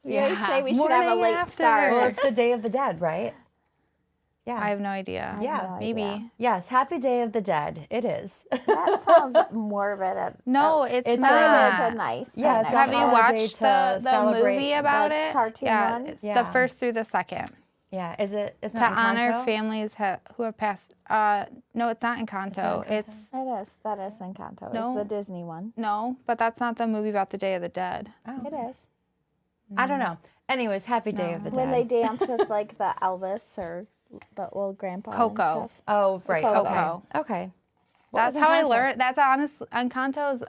We always say we should have a late start. Well, it's the Day of the Dead, right? Yeah. I have no idea. Yeah. Maybe. Yes, Happy Day of the Dead. It is. That sounds morbid. No, it's It's not. It's a nice. Yeah, kind it's of Have you holiday watched to the celebrate movie about the it? cartoon yeah, one? it's Yeah. the first through the second. Yeah, is it? It's To not honor Encanto? families who have passed. No, it's not Encanto. It's It is. That is Encanto. No. It's the Disney one. no, but that's not the movie about the Day of the Dead. Oh. It is. I don't know. Anyways, Happy Day of the Dead. When they dance with like the Elvis or the old grandpa. Coco. And stuff. Oh, right. all Okay. about. Okay. That's was how I Encanto? learned. That's honest. Encanto's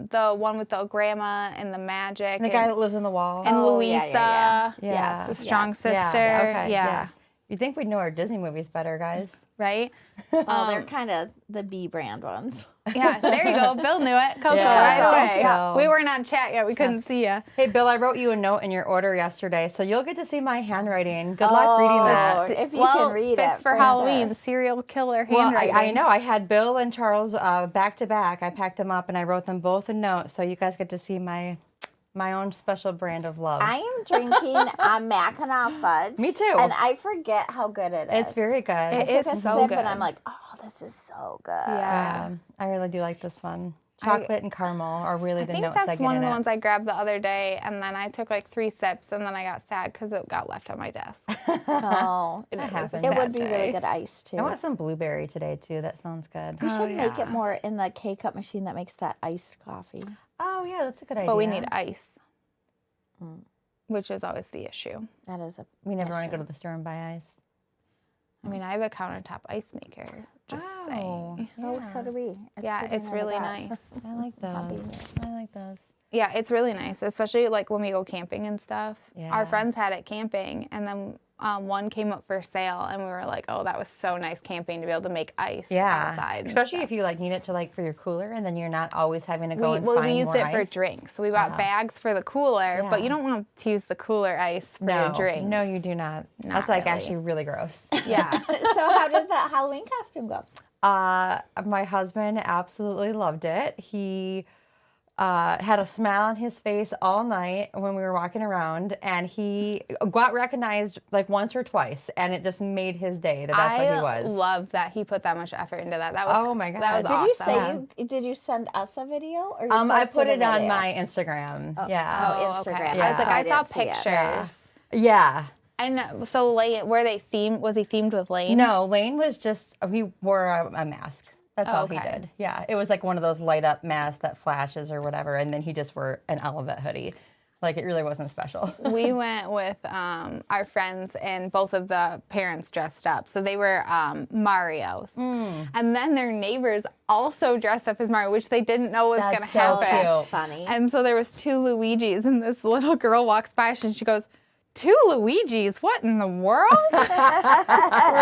the one with the grandma and the magic. And the guy that lives in the wall. and Oh, Louisa, yeah. Yeah. the strong Yes. sister. Okay. Yeah, Yes. You'd think we'd know our Disney movies better, guys. right. Oh, they're kind of the B brand ones. Yeah, there you go. Bill knew it. Coco Yeah. right away. Yeah. We weren't on chat yet. We couldn't see you. Hey, Bill, I wrote you a note in your order yesterday, so you'll get to see my handwriting. Good luck reading that. If you well, can read fits it. for Halloween. Serial killer Well, handwriting. I know. I had Bill and Charles back to back. I packed them up and I wrote them both a note, so you guys get to see my own special brand of love. I am drinking a Mackinac fudge. Me too. And I forget how good it is. It's very good. I It took is a so sip good. and I'm like, oh, this is so good. Yeah. I really do like this one. Chocolate and caramel are really I the think notes I that's get one of in the it. ones I grabbed the other day, and then I took like 3 sips, and then I got sad because it got left on my desk. Oh, It was a happens. it sad would be really day. good ice too. I want some blueberry today too. That sounds good. We should make yeah. it more in the K-cup machine that makes that iced coffee. Oh yeah, that's a good idea. But we need ice, which is always the issue. That is a. We never want to go to the store and buy ice. I mean, I have a countertop ice maker. Just saying. Oh, so do we. Yeah, sitting it's in the really box. nice. I like those. I like those. Yeah, it's really nice, especially like when we go camping and stuff. Yeah. Our friends had it camping, and then one came up for sale, and we were like, "Oh, that was so nice camping to be able to make ice outside." and Especially stuff. if you like need it to like for your cooler, and then you're not always having to go and we find used more it for ice. drinks. So we bought bags for the cooler, but Yeah. you don't want to use the cooler ice for your drinks. No, you do not. Not That's like really. actually really gross. Yeah. So how did that Halloween costume go? My husband absolutely loved it. He had a smile on his face all night when we were walking around, and he got recognized like once or twice, and it just made his day that that's what he was. I love that he put that much effort into that. That was Oh my That was God. Did awesome. you say did you send us a video or you I posted put a it on video? my Instagram. Yeah. Oh, okay. Instagram. I was That's like, how I saw didn't see it. pictures. Yeah. And so Lane, were they themed? Was he themed with Lane? No, Lane was just, he wore a mask. That's all he Okay. did. Yeah. It was like one of those light up masks that flashes or whatever. And then he just wore an Elevate hoodie. Like it really wasn't special. We went with our friends, and both of the parents dressed up. So they were Marios. And then their neighbors also dressed up as Mario, which they didn't know was That's going to so happen. cute. That's funny. And so there was 2 Luigis, and this little girl walks by us, and she goes, 2 Luigis? What in the world? We were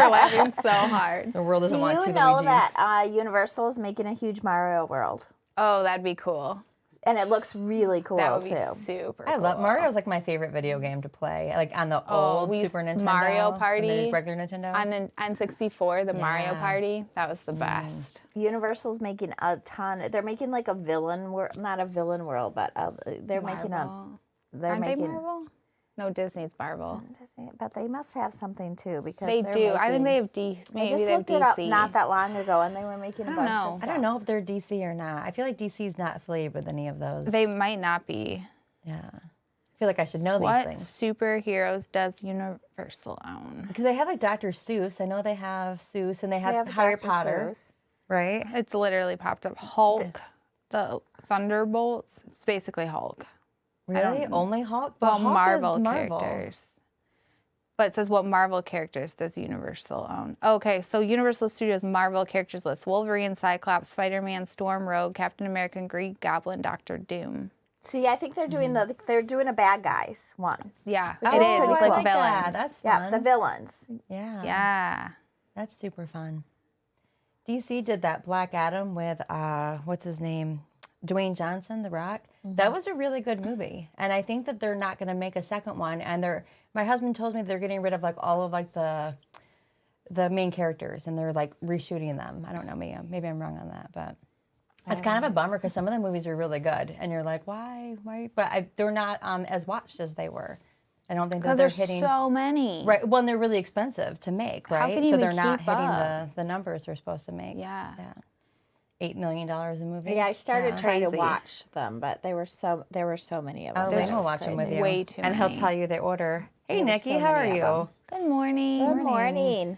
laughing so hard. The world Do doesn't want you two know Luigis. that Universal is making a huge Mario world? Oh, that'd be cool. And it looks really cool That would be too. super I cool. love Mario's like my favorite video game to play. Like on the old we used Super Nintendo. Mario and the Party regular Nintendo. On N64, the Mario Yeah. Party. That was the best. Universal's making a ton. They're making like a villain world, not a villain world, but they're making a. Marvel. They're Aren't they making. Marvel? No, Disney's Marvel. But they must have something too because They they're do. I think making- they have D. I Maybe just they have looked it up DC. not that long ago, and they were making a don't bunch know. of I stuff. don't know if they're DC or not. I feel like DC's not affiliated with any of those. They might not be. Yeah. I feel like I should know these What things. superheroes does Universal own? Because they have like Dr. Seuss. I know they have Seuss and they They have have Harry Dr. Potter. Seuss. Right? It's literally popped up. Hulk, the Thunderbolts. It's basically Hulk. Really? Only Hulk? Well, But Hulk Marvel is Marvel. characters. But it says what Marvel characters does Universal own? Okay, so Universal Studios Marvel characters list: Wolverine, Cyclops, Spider-Man, Storm, Rogue, Captain America, Green Goblin, Doctor Doom. See, I think they're doing they're doing a bad guys one. Yeah, Which it is is. pretty It's cool. like villains. That. That's Yeah, fun. the villains. Yeah. Yeah. That's super fun. DC did that Black Adam with, what's his name? Dwayne Johnson, The Rock. That was a really good movie. And I think that they're not going to make a second one. And my husband told me they're getting rid of like all of like the main characters and they're like reshooting them. I don't know, maybe I'm wrong on that, but it's kind of a bummer because some of the movies are really good. And you're like, why? But they're not as watched as they were. I don't think that Because they're there's hitting so many. right. Well, and they're really expensive to make, right? How can you so even they're not keep hitting up? the numbers they're supposed to make. Yeah. $8 million a movie. Yeah, I started trying to Crazy. watch them, but there were so many of them. Oh, That Liam There's will was watch them with crazy. you. way too and he'll many. tell you the order. Hey, There were Nikki, so how are many of you? Good morning. Good morning.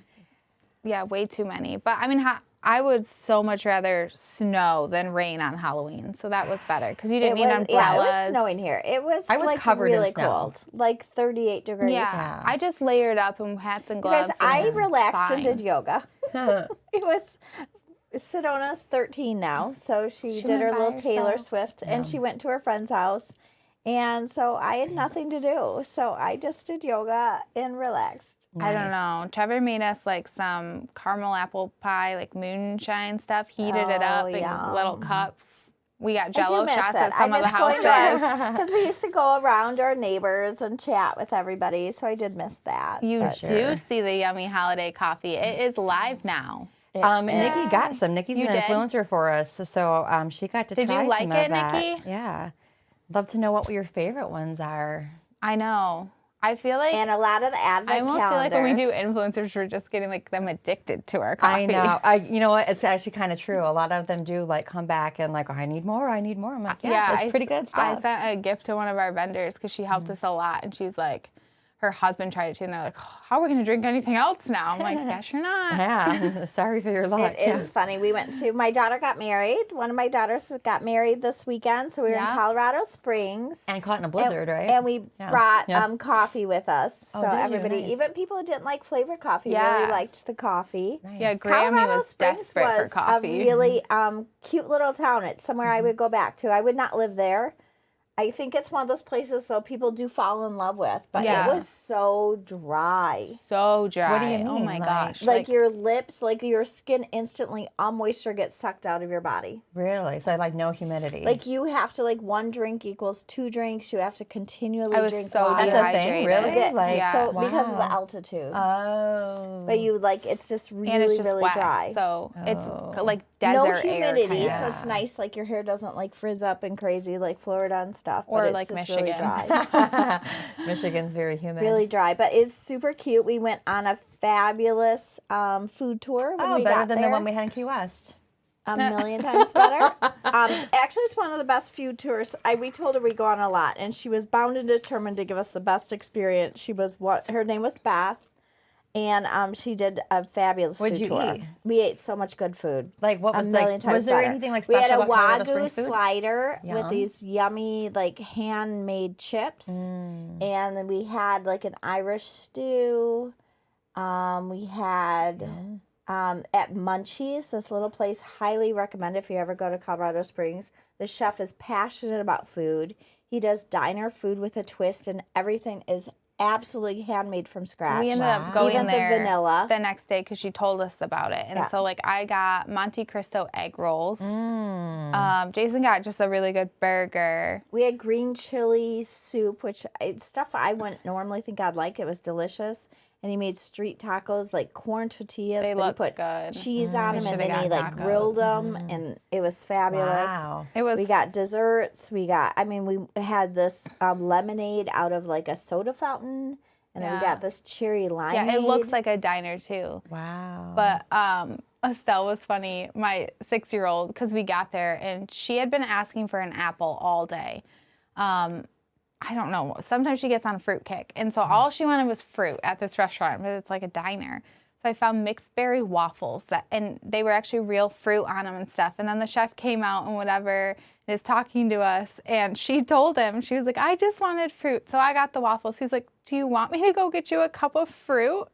Yeah, way too many. But I mean, I would so much rather snow than rain on Halloween. So that was better because you didn't need umbrellas. Yeah, it was snowing here. It was, I was like covered in really snow. cold, like 38 degrees. Yeah, I just layered up in hats and gloves. Because I and it was relaxed and fine. did yoga. It was Sedona's 13 now, so she did went her by little Taylor herself. Swift, and she went to her friend's house, and so I had nothing to do, so I just did yoga and relaxed. I don't know. Trevor made us like some caramel apple pie, like moonshine stuff, heated it up in little yum. cups. We got I Jello do miss shots it. at some of the houses. Because we used to go around our neighbors and chat with everybody, so I did miss that. You but- do see the yummy holiday coffee. It is live now. Nikki got some. Nikki's You an did? influencer for us, so she got to Did try you like some it, of that. Nikki? Yeah. Love to know what your favorite ones are. I know. I feel like And a lot of the advent I almost feel like when we do calendars. influencers, we're just getting like them addicted to our coffee. I know. You know what? It's actually kind of true. A lot of them do like come back and like, oh, I need more. I need more. I'm like, yeah, it's pretty good I stuff. sent a gift to one of our vendors because she helped us a lot, and she's like, her husband tried it too, and they're like, oh, how are we going to drink anything else now? I'm like, guess you're not. Yeah. Sorry for your luck. It is funny. We went to, my daughter got married. One of my daughters got married this weekend, so we were in Colorado Springs. And caught in a blizzard, right? And we brought Yeah. Coffee with us. So did you? everybody, Nice. even people who didn't like flavored coffee, Yeah. really liked the coffee. Yeah, Grammy Colorado was Springs desperate for was coffee. a really cute little town. It's somewhere I would go back to. I would not live there. I think it's one of those places, though, people do fall in love with. But Yeah. it was so dry. So dry. What do you Oh mean? my Like- gosh. Like your lips, like your skin instantly, all moisture gets sucked out of your body. Really? So like no humidity. Like you have to, like, one drink equals 2 drinks. You have to continually I was drink so water. That's a thing, dehydrated. really? Get- Like, so because of the wow. altitude. Oh. But you, like, it's just really, and it's just really west, dry. so it's like No desert humidity, air. so it's nice. Like your hair doesn't like frizz up and crazy like Florida and stuff. Or but it's like just Michigan. really dry. Michigan's very humid. Really dry, but it's super cute. We went on a fabulous food tour when Oh, we better got than there. the one we had in Key West. A million times better. Actually, it's one of the best food tours. We told her we go on a lot, and she was bound and determined to give us the best experience. She was her name was Beth, and she did a fabulous What'd food you tour. eat? We ate so much good food. Like what was a million like? times Was there better. anything like We had special a about Colorado Wagyu Springs food? slider with Yum. these yummy like handmade chips, and then we had like an Irish stew. We had at Munchies, this little place, highly recommend if you ever go to Colorado Springs. The chef is passionate about food. He does diner food with a twist, and everything is absolutely handmade from scratch. We ended up going Even there the vanilla. the next day because she told us about it. And so like I got Monte Cristo egg rolls. Jason got just a really good burger. We had green chili soup, which it's stuff I wouldn't normally think I'd like. It was delicious. And he made street tacos, like corn tortillas. They but looked he put good. cheese on We them, and shoulda then he got like tacos. grilled them, and it was fabulous. Wow. It was We got desserts. We had this lemonade out of like a soda fountain, and then we got this cherry limeade. yeah, it looks like a diner too. Wow. But Estelle was funny, my 6-year-old, because we got there and she had been asking for an apple all day. I don't know. Sometimes she gets on a fruit kick. And so all she wanted was fruit at this restaurant, but it's like a diner. So I found mixed berry waffles and they were actually real fruit on them and stuff. And then the chef came out and whatever and is talking to us. And she told him, she was like, I just wanted fruit. So I got the waffles. He's like, do you want me to go get you a cup of fruit?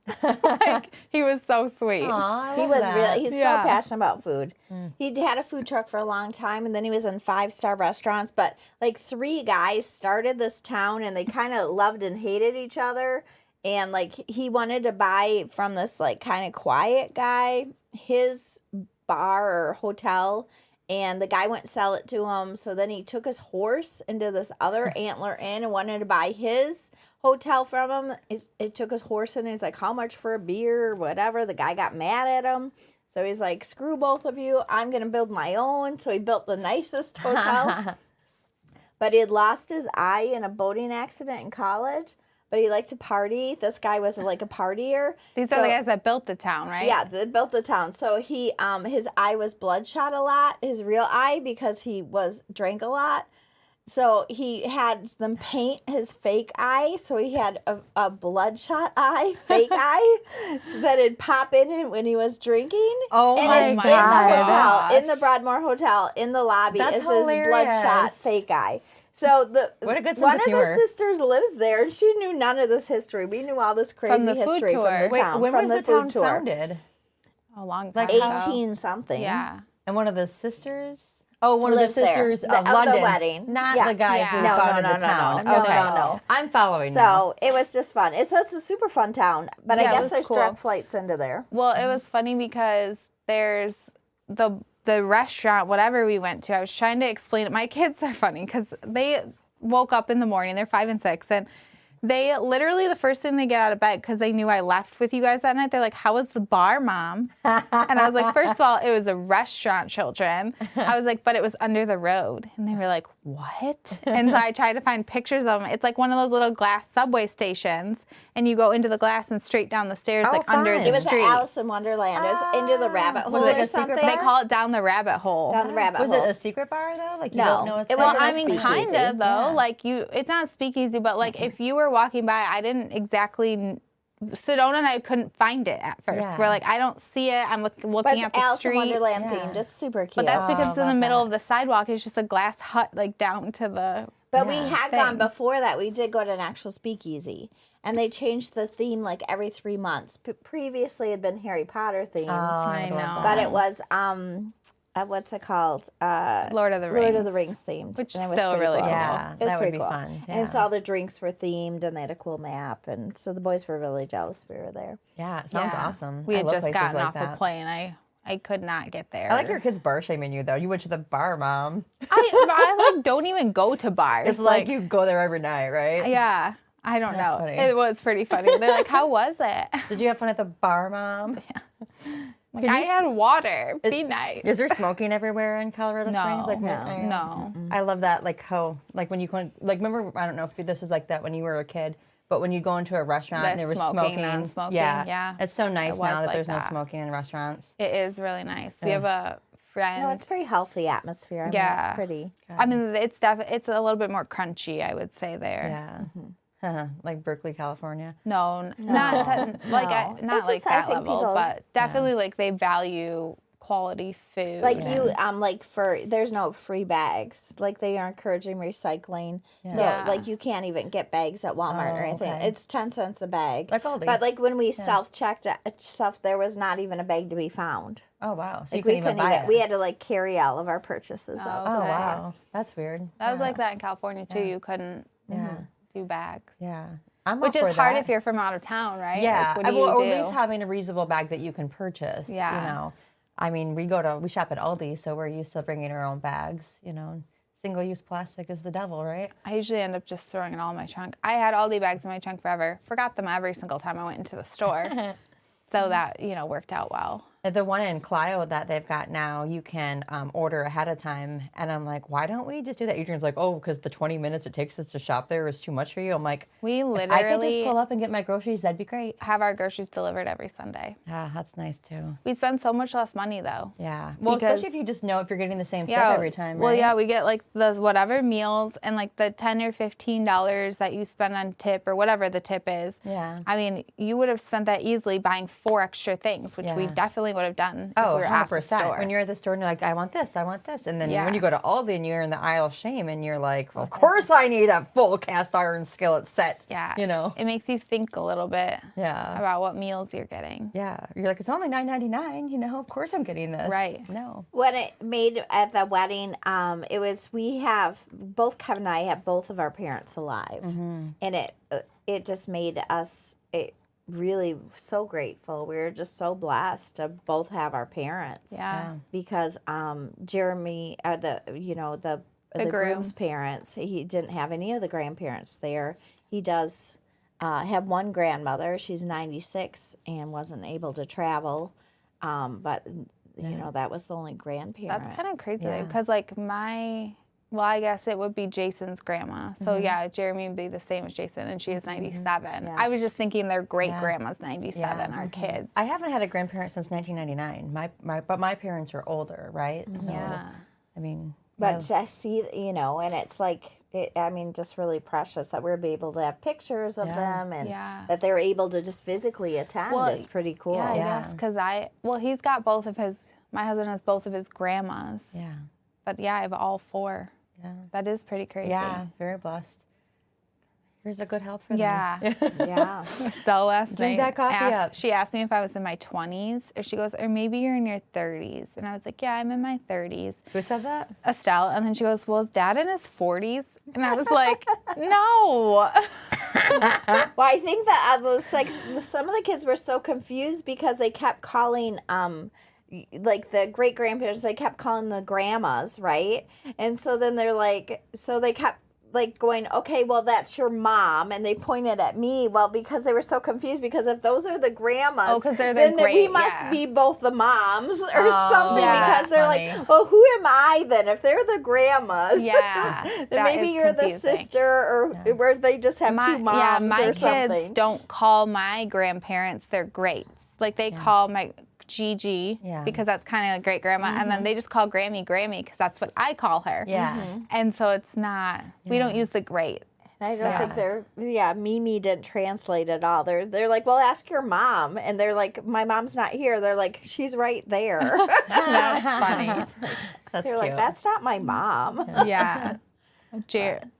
Like, he was so sweet. Aw, I He love was that. really, he's Yeah. so passionate about food. He had a food truck for a long time, and then he was in 5-star restaurants. But like 3 guys started this town, and they kind of loved and hated each other. And like he wanted to buy from this like kind of quiet guy his bar or hotel, and the guy wouldn't sell it to him. So then he took his horse into this other Antler Inn and wanted to buy his hotel from him. It took his horse in. He's like, how much for a beer or whatever? The guy got mad at him. So he's like, screw both of you. I'm going to build my own. So he built the nicest hotel. But he had lost his eye in a boating accident in college. but he liked to party. This guy was like a partier. These are the guys that built the town, right? Yeah, they built the town. So he, his eye was bloodshot a lot, his real eye, because he drank a lot. So he had them paint his fake eye. So he had a bloodshot eye, fake eye, so that it'd pop in it when he was drinking. Oh and my in God. the hotel, in the Broadmoor Hotel, in the lobby, That's is hilarious. his bloodshot fake eye. So What a good sense one of of humor. the sisters lives there, and she knew none of this history. We knew all this crazy From the food history tour. from the Wait, town. when from was the food town tour. founded? A long time Like ago. 18 something. Yeah. And one of the sisters? Oh, one of the Lives there. sisters of the London. wedding. Not Yeah. the guy Yeah. who No, founded no, the town. no, Okay. no. I'm following now. So it was just fun. It's a super fun town, but Yeah, I it guess was there's cool. direct flights into there. Well, it was funny because there's the restaurant, whatever we went to. I was trying to explain it. My kids are funny because they woke up in the morning. They're 5 and 6, and they literally, the first thing they get out of bed, because they knew I left with you guys that night, they're like, "How was the bar, Mom?" And I was like, first of all, it was a restaurant, children. I was like, but it was under the road. And they were like, what? And so I tried to find pictures of them. It's like one of those little glass subway stations, and you go into the glass and straight down the stairs, Oh, like under fun. the It was street. at Alice in Wonderland. It was into the rabbit hole Was it or a secret something. They call it down the rabbit hole. Down the rabbit Was hole. it a secret bar though? Like you No, don't know it's it there? Well, wasn't I a mean, kind speakeasy. of though. Yeah. Like it's not speakeasy, but like if you were walking by, I didn't exactly. Sedona and I couldn't find it at first. Yeah. We're like, I don't see it. I'm But looking it's at the Alice street. in Wonderland Yeah. themed. It's super cute. But that's because it's in the love middle that. of the sidewalk. It's just a glass hut, like down to the. But we Yeah. had thing. gone before that. We did go to an actual speakeasy, and they changed the theme like every 3 months. Previously, it had been Harry Potter themed, I love know. that. but it was what's it called? Lord of the Rings. Lord of the Rings themed, Which and it is was still pretty really cool. cool. Yeah, It was that would pretty be cool. fun. And so Yeah. all the drinks were themed, and they had a cool map, and so the boys were really jealous we were there. Yeah, it sounds Yeah. awesome. We I had love just places gotten like off that. a plane. I could not get there. I like your kids bar shaming you though. You went to the bar, Mom. I like don't even go to bars. It's like you go there every night, right? Yeah. I don't That's know. funny. It was pretty funny. They're like, "How was it?" Did you have fun at the bar, Mom? Like, I had water. Be nice. Is there smoking everywhere in Colorado Springs? Like, No. I love that. Like how, like when you go, like remember, I don't know if this is like that when you were a kid, but when you go into a restaurant and there was Smoking, smoking, non-smoking, yeah, yeah. it's so nice It was now that like there's no that. smoking in restaurants. It is really nice. We have a friend. No, it's pretty healthy atmosphere. I mean, Yeah. it's pretty. I mean, it's it's a little bit more crunchy, I would say there. Yeah, like Berkeley, California. No, not that, like No. not It's like just, I that think level, people- but definitely like they value quality food. Like you, like there's no free bags. Like they are encouraging recycling. So Yeah. like you can't even get bags at Walmart or Oh, anything. okay. It's 10 cents a bag. Like Aldi. But like when we self-checked stuff, there was not even a bag to be found. Oh wow, so you Like we couldn't even couldn't buy even. it. We had to like carry all of our purchases out. Oh Okay. wow, that's weird. that was like that in California too. You couldn't do bags. Yeah, I'm Which all is for hard that. if you're from out of town, right? Yeah, Like, what do or you at do? least having a reasonable bag that you can purchase. Yeah. You know, I mean, we shop at Aldi, so we're used to bringing our own bags. You know, single-use plastic is the devil, right? I usually end up just throwing it all in my trunk. I had Aldi bags in my trunk forever. Forgot them every single time I went into the store. So that, worked out well. The one in Clio that they've got now, you can order ahead of time. And I'm like, why don't we just do that? Adrian's like, oh, because the 20 minutes it takes us to shop there is too much for you. I'm like, We if I could literally just pull up and get my groceries, that'd be great. have our groceries delivered every Sunday. Yeah, that's nice too. We spend so much less money though. Yeah. Well, Because- especially if you just know if you're getting the same stuff every time, right? Well, yeah, we get like the whatever meals and like the $10 or $15 that you spend on tip or whatever the tip is. Yeah. I mean, you would have spent that easily buying 4 extra things, which we Yeah. definitely would have done Oh, if we were at the 100%. store. When you're at the store and you're like, I want this. And then Yeah. when you go to Aldi and you're in the aisle of shame and you're like, well, of course I need a full cast iron skillet set. Yeah. You know? It makes you think a little bit Yeah. about what meals you're getting. Yeah. You're like, it's only $9.99. You know, of course I'm getting this. Right. No. When it made at the wedding, it was both Kevin and I have both of our parents alive, and it just made us really so grateful. We were just so blessed to both have our parents. Yeah. Because Jeremy, the groom's parents, he didn't have any of the grandparents there. He does have one grandmother. She's 96 and wasn't able to travel, but that was the only grandparent. That's kind of crazy Yeah. because like my Well, I guess it would be Jason's grandma. So, yeah, Jeremy would be the same as Jason, and she is 97. Yeah. I was just thinking their great-grandma's 97, our kids. I haven't had a grandparent since 1999. But my parents are older, right? So, Yeah. I mean, But just see, you know, and it's like, just really precious that we're able to have pictures of them and that they're able to just physically attend is pretty cool. Yeah, I guess, because he's got my husband has both of his grandmas. yeah. But, yeah, I have all 4. Yeah. That is pretty crazy. Yeah, very blessed. Here's a good health for them. Yeah. Yeah. So last Drink night, that coffee up. she asked me if I was in my 20s, or she goes, or maybe you're in your 30s. And I was like, yeah, I'm in my 30s. Who said that? Estelle. And then she goes, well, is Dad in his 40s? And I was like, no. Well, I think that some of the kids were so confused because they kept calling like the great grandparents, they kept calling the grandmas, right? And so then they're like, so they kept like going, okay, well, that's your mom, and they pointed at me. Well, because they were so confused, because if those are the grandmas, because they're then great, we must be both the moms or something. yeah, because they're funny. like, well, who am I then? If they're the grandmas, Yeah, then that maybe is you're confusing. the sister, or where they just have two moms my or kids something. don't call my grandparents their greats. Like they call my Gigi because that's kind of like great grandma, and then they just call Grammy because that's what I call her. Yeah. And so it's not. We don't use the great. I don't think they're, Mimi didn't translate at all. They're like, well, ask your mom. And they're like, my mom's not here. They're like, she's right there. That's funny. That's They're cute. like, that's not my mom. Yeah.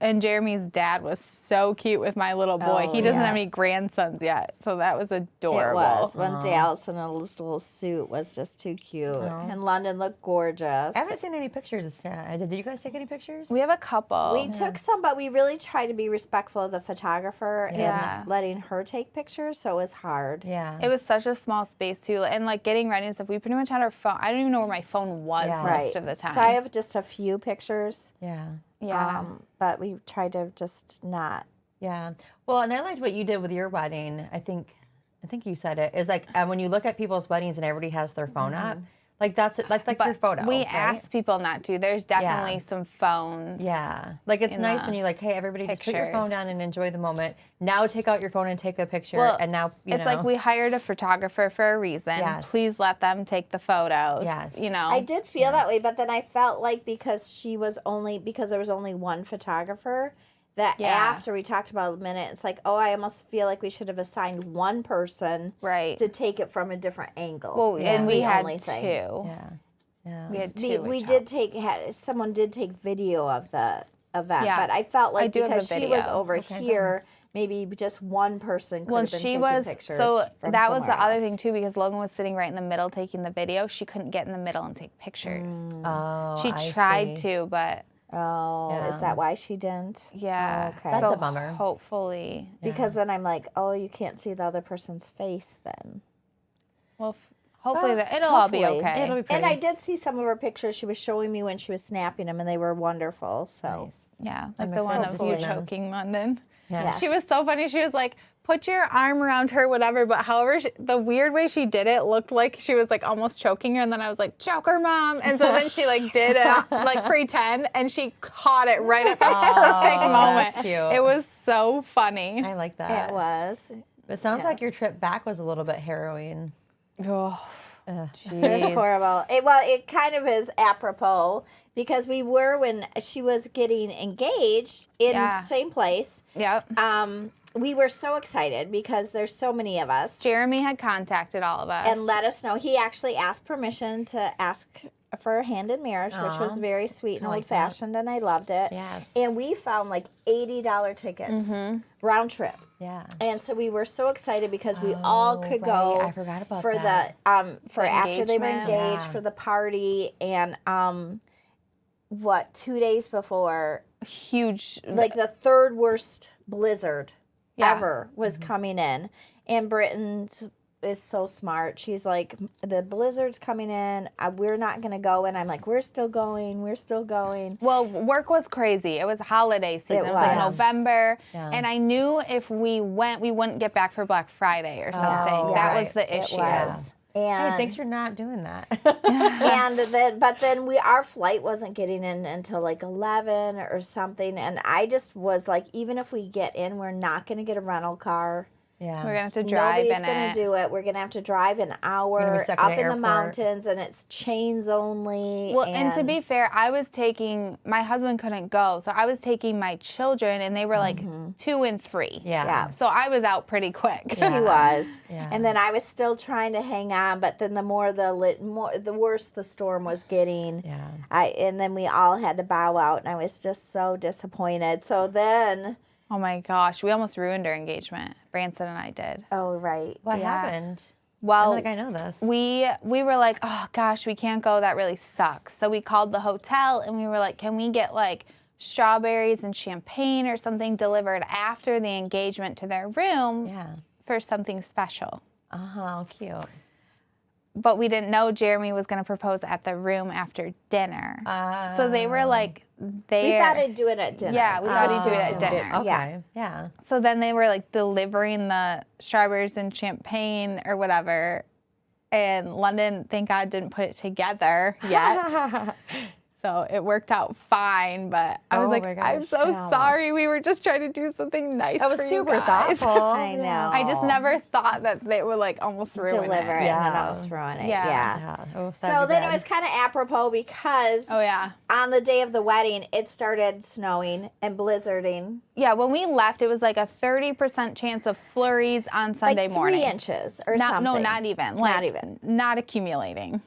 And Jeremy's dad was so cute with my little boy. Oh, He doesn't yeah. have any grandsons yet, so that was adorable. It was. When Dallas in a little suit was just too cute. And London looked gorgeous. I haven't seen any pictures. Did you guys take any pictures? We have a couple. We took some, but we really tried to be respectful of the photographer Yeah. and letting her take pictures, so it was hard. Yeah. It was such a small space too, and like getting ready and stuff. We pretty much had our phone. I don't even know where my phone was most of the time. So I have just a few pictures. yeah. Yeah. But we tried to just not. Yeah. Well, and I liked what you did with your wedding. I think you said it. Is like when you look at people's weddings and everybody has their phone up, like that's like your photo. We right? asked people not to. There's definitely some phones. Yeah. Like it's nice when you're like, hey, everybody just put your phone down and enjoy the moment. Now take out your phone and take a picture. Well, and now, it's like we hired a photographer for a reason. Yes. Please let them take the photos. Yes. You know. I did feel that way, but then I felt like because there was only one photographer, that after we talked about it a minute, it's like, oh, I almost feel like we should have assigned one person to take it from a different angle. Well, and we had only two. thing. Yeah. Yeah. We had two. We did someone did take video of the event, Yeah. but I felt like I do have because the she was video. over here, maybe just one person could have been taking pictures. So from that was the somewhere other else. thing too, because Logan was sitting right in the middle taking the video. She couldn't get in the middle and take pictures. Oh, She I tried see. to, but Oh, is that why she didn't? yeah. Okay. That's so a bummer. Hopefully, Because then I'm like, oh, you can't see the other person's face then. well, hopefully it'll all be hopefully. okay. It'll be pretty. And I did see some of her pictures. She was showing me when she was snapping them, and they were wonderful. So Yeah, I'm like the one excited of to you see them. choking London. Yeah. Yes. She was so funny. She was like, put your arm around her, whatever. But however, the weird way she did it looked like she was like almost choking her. And then I was like, choke her, Mom. And so then she like did it, like pretend, and she caught it right at the perfect moment. that's cute. It was so funny. I like that. it was. It sounds like your trip back was a little bit harrowing. Oh, It was jeez. horrible. It kind of is apropos because we were when she was getting engaged in the same place. Yep. We were so excited because there's so many of us. Jeremy had contacted all of us. And let us know. He actually asked permission to ask for a hand in marriage, which was very sweet and like old fashioned, and I loved it. Yes. And we found like $80 tickets round trip. Yeah. And so we were so excited because we all could go. I forgot about for that. For after they were engagement. engaged Yeah. for the party and 2 days before, Huge. like the third worst blizzard Yeah. ever was coming in, and Britain's is so smart. She's like, the blizzard's coming in. We're not gonna go, and I'm like, we're still going. We're still going. Well, work was crazy. It was holiday season. It was like was. November. Yeah. And I knew if we went, we wouldn't get back for Black Friday or something. Oh, that right. was the It issue. was. And Hey, thanks for not doing that. but then our flight wasn't getting in until like 11 or something. And I just was like, even if we get in, we're not going to get a rental car. Yeah. We're going to have to drive Nobody's in going it. to do it. We're going to have to drive an Gonna hour be stuck up in in an the airport. mountains, and it's chains only. Well, and to be fair, my husband couldn't go. So I was taking my children, and they were like 2 and 3. Yeah. So I was out pretty quick. She was. Yeah. And then I was still trying to hang on, but then the worse the storm was getting. Yeah. And then we all had to bow out, and I was just so disappointed. So then, Oh my gosh, we almost ruined our engagement. Branson and I did. oh right. What Yeah. happened? Well, I know this. we were like, oh gosh, we can't go. That really sucks. So we called the hotel and we were like, can we get like strawberries and champagne or something delivered after the engagement to their room Yeah. for something special? Oh, cute. But we didn't know Jeremy was going to propose at the room after dinner. So they were like, We thought I'd do it at dinner. Yeah, we thought he'd do it at Oh. dinner. Okay. Yeah. So then they were like delivering the strawberries and champagne or whatever. And London, thank God, didn't put it together yet. So it worked out fine. But I was Oh like, my I'm gosh, so almost. sorry. We were just trying to do something nice That was for you super guys. thoughtful. I know. I just never thought that they would like almost ruin Deliver it and then Yeah. almost ruin it. Yeah. Yeah. Oh, So then it was kind of apropos because Oh, yeah. on the day of the wedding, it started snowing and blizzarding. Yeah, when we left, it was like a 30% chance of flurries on Sunday like 3 morning. inches or something. No, not even. Not even. Not accumulating.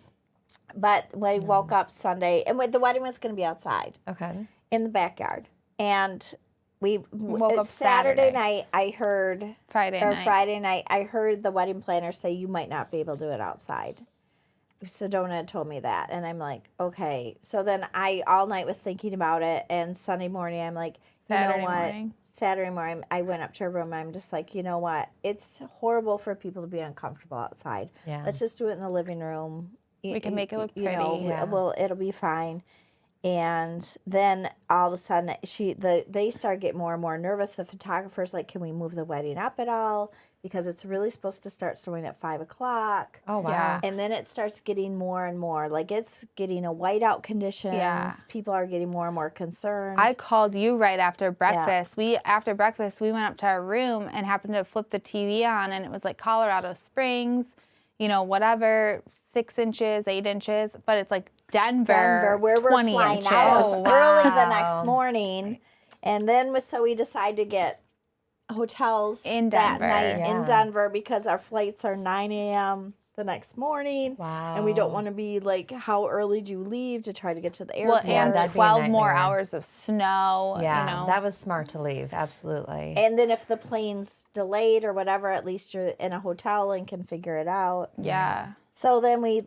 But we woke up Sunday, and the wedding was going to be outside Okay. in the backyard. And we Woke up Saturday Saturday. night, I heard, Friday or night. Friday night, I heard the wedding planner say, you might not be able to do it outside. Sedona had told me that. And I'm like, okay. So then I all night was thinking about it. And Sunday morning, I'm like, you Saturday know what? morning. Saturday morning, I went up to her room. I'm just like, you know what? It's horrible for people to be uncomfortable outside. Yeah. Let's just do it in the living room. We can make it look You know, pretty. Yeah. well, it'll be fine. And then all of a sudden, they start getting more and more nervous. The photographer's like, can we move the wedding up at all? Because it's really supposed to start snowing at 5 o'clock. Oh, wow. Yeah. And then it starts getting more and more. Like, it's getting a whiteout conditions. Yeah. People are getting more and more concerned. I called you right after breakfast. After breakfast, we went up to our room and happened to flip the TV on, and it was like Colorado Springs, you know, whatever, 6 inches, 8 inches, but it's like Denver, where we're 20 flying inches. out Oh, early the wow. next morning. And then so we decided to get hotels In that Denver. night Yeah. in Denver because our flights are 9 a.m. the next morning. Wow. And we don't want to be like, how early do you leave to try to get to the airport? Well, and that'd be a 12 more nightmare. hours of snow. Yeah. You know. That was smart to leave. Absolutely. And then if the plane's delayed or whatever, at least you're in a hotel and can figure it out. yeah. So then we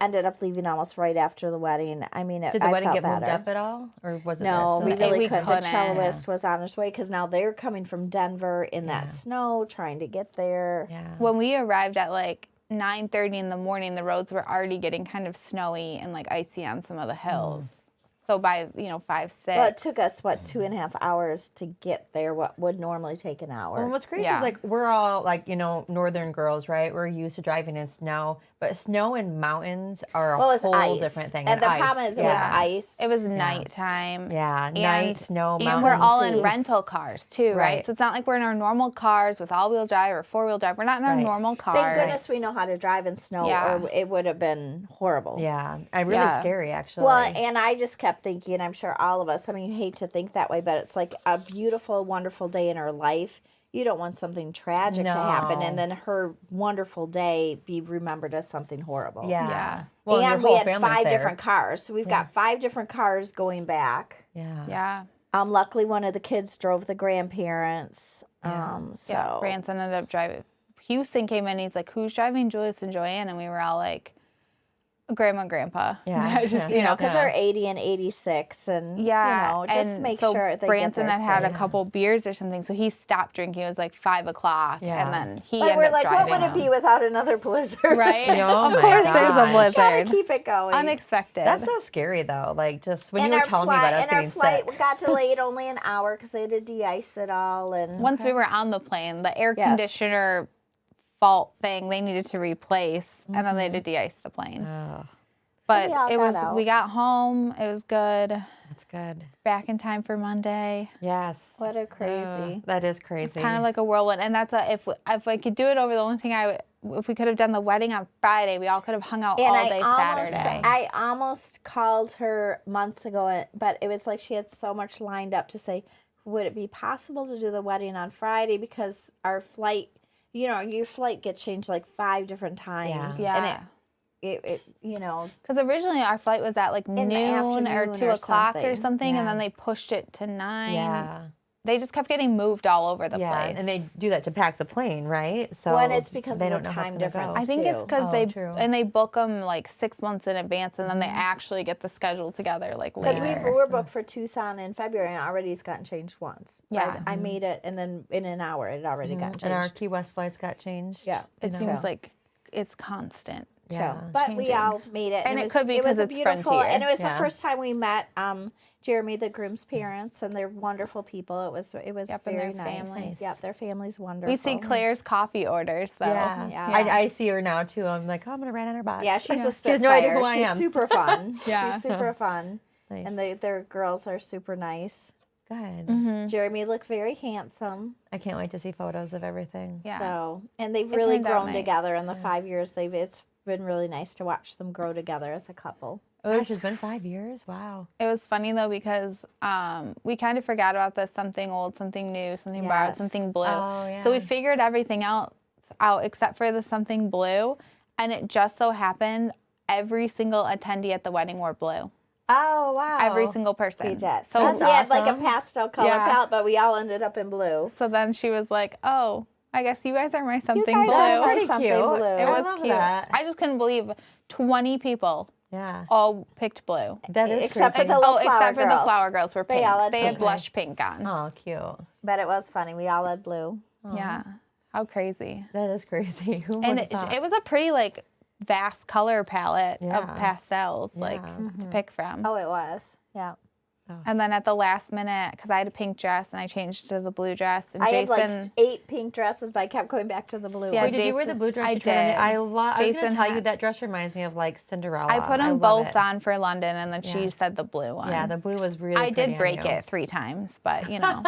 ended up leaving almost right after the wedding. I mean, Did the I wedding felt get moved better. up at all? Or was it No, there we still? really We couldn't. The couldn't. celloist was on his way because now they're coming from Denver in Yeah. that snow, trying to get there. Yeah. When we arrived at like 9:30 in the morning, the roads were already getting kind of snowy and like icy on some of the hills. So by 5, 6. Well, it took us, 2.5 hours to get there, what would normally take an hour. Well, what's crazy Yeah. is like we're all like, northern girls, right? We're used to driving in snow, but snow and mountains are a it's whole ice. different thing. And the ice. problem is it yeah. was ice. It was nighttime. Yeah, And, night, snow, and mountains. we're all in safe. rental cars too, right? Right. So it's not like we're in our normal cars with all-wheel drive or four-wheel drive. We're not in our Right. normal cars. Thank goodness we know how to drive in snow, Yeah. or it would have been horrible. Yeah, really Yeah. scary actually. Well, and I just kept thinking, I'm sure all of us, I mean, you hate to think that way, but it's like a beautiful, wonderful day in her life. You don't want something tragic to happen, No. and then her wonderful day be remembered as something horrible. yeah. Yeah. Well, and your we whole had family's 5 there. different cars. So we've got 5 different cars going back. Yeah. Yeah. Luckily, one of the kids drove the grandparents. So Yeah. Branson ended up driving. Houston came in. He's like, "Who's driving Julius and Joanne?" And we were all like, "Grandma and Grandpa." Yeah. Just you know, because Yeah. they're 80 and 86, and Yeah, just and make so sure they Branson get there had a safe. couple beers or something, so he stopped drinking. It was like 5 o'clock, Yeah. and then he But ended we're up like, driving. what would it be without another blizzard? Right? Oh of my course, there's a gosh. Gotta blizzard. keep it going. Unexpected. That's so scary though. Like just when and you were our telling flight, me about us and our getting flight sick. got delayed only an hour because they had to de-ice it all. And Once we were on the plane, the air Yes. conditioner fault thing they needed to replace, and then they had to de-ice the plane. Oh, But we all it got was, out. we got home. It was good. that's good. Back in time for Monday. Yes. What a crazy. That is crazy. Kind of like a whirlwind. And that's if I could do it over, the only thing if we could have done the wedding on Friday, we all could have hung out And all day Saturday. I almost called her months ago, but it was like she had so much lined up to say, would it be possible to do the wedding on Friday? Because our flight, your flight gets changed like 5 different times. Yeah. And Yeah. it Because originally our flight was at like In the noon or afternoon 2 or o'clock or something. something, and Yeah. then they pushed it to 9. Yeah. They just kept getting moved all over the Yeah. place. And they do that to pack the plane, right? So Well, and it's because they of the don't know how it's time gonna difference. go. I think it's too. because True. they book them like 6 months in advance, and then they actually get the schedule together like Because later. we were booked for Tucson in February and already it's gotten changed once. Yeah. I made it, and then in an hour it already got changed. And our Key West flights got changed. Yeah. It So- seems like it's constant. Yeah. But we changing. all made it. And it was- could be was 'cause a it's beautiful, Frontier. and it was Yeah. the first time we met Jeremy, the groom's parents, and they're wonderful people. It was Yep, and very their nice. families. Yep, their family's wonderful. We see Claire's coffee orders though. Yeah. Yeah. I see her now too. I'm like, oh, I'm gonna write on her box. Yeah, she's a She has no idea spitfire. who I She's am. super fun. Yeah. She's super fun. Nice. And their girls are super nice. Good. Mm-hmm. Jeremy looked very handsome. I can't wait to see photos of everything. Yeah. So, and they've It really turned out grown nice. together in the 5 years it's been really nice to watch them grow together as a couple. Gosh, it's been 5 years. Wow. It was funny though because we kind of forgot about this something old, something new, something borrowed, Yes. something blue. Oh, So we yeah. figured everything else out except for the something blue, and it just so happened every single attendee at the wedding wore blue. Oh, wow. Every single person. We did. So So we had like a awesome. pastel color Yeah. palette, but we all ended up in blue. So then she was like, "Oh, I guess you guys are my something guys blue." are pretty something cute. blue. It I was love cute. that. I just couldn't believe 20 people Yeah. all picked blue. That is Except for crazy. the little Oh, flower except for the girls. flower girls were They pink. all had They had pink. blush pink on. Oh, cute. But it was funny. We all had blue. Yeah. How crazy. That is crazy. Who would And have thought? it was a pretty like vast color palette Yeah. of pastels like Yeah. to pick from. Oh, it was. Yeah. And then at the last minute, because I had a pink dress and I changed to the blue dress, and I Jason, had like 8 pink dresses, but I kept going back to the blue. Yeah, one. Wait, did you wear the Jason- blue dress? I you tried on? did. I was going Jason to tell you had- that dress reminds me of like Cinderella. I put them love both it. on for London, and then she Yeah. said the blue one. Yeah, the blue was really I pretty did break on you. it 3 times, but you know,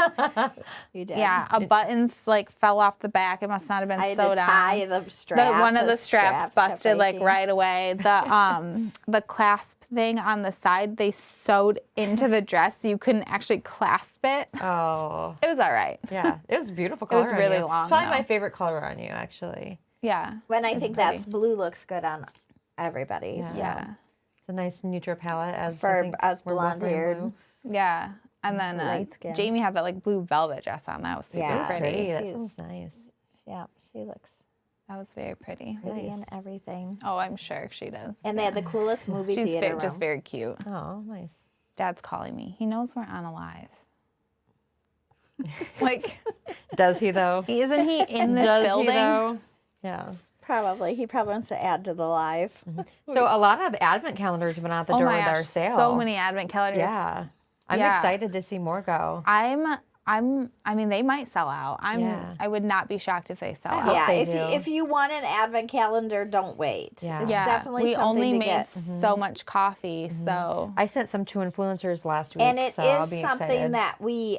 You did. yeah, a buttons like fell off the back. It must not have been I had sewed to on. tie the strap. One of the straps kept busted like breaking. right away. The clasp thing on the side they sewed into the dress so you couldn't actually clasp it. Oh, It was all right. yeah. It was a beautiful It was color on really you. long, It's probably though. my favorite color on you, actually. Yeah. When I It's think pretty. that's blue looks good on everybody. Yeah. so. Yeah. It's a nice neutral palette. As For I think us we're both wearing blonde-haired. blue. Yeah. And then Light-skinned. Jamie had that like blue velvet dress on. That was super Yeah. pretty. Pretty. That She's- sounds nice. Yeah, she looks That was very pretty. pretty Nice. and everything. Oh, I'm sure she does. And they had the coolest movie She's theater just room. very cute. Oh, nice. Dad's calling me. He knows we're on a live. Like, Does he though? isn't he in this Does building? he though? Yeah. Probably. He probably wants to add to the live. So a lot of advent calendars went out the Oh door my with our gosh, sale. so many advent calendars. Yeah. I'm Yeah. excited to see more go. I mean, they might sell out. Yeah. I would not be shocked if they sell I out. hope Yeah, they if you want an advent calendar, don't wait. Yeah. It's Yeah, definitely we something only to made get. so much coffee, so I sent some to influencers last week, And it so I'll is be something excited. that we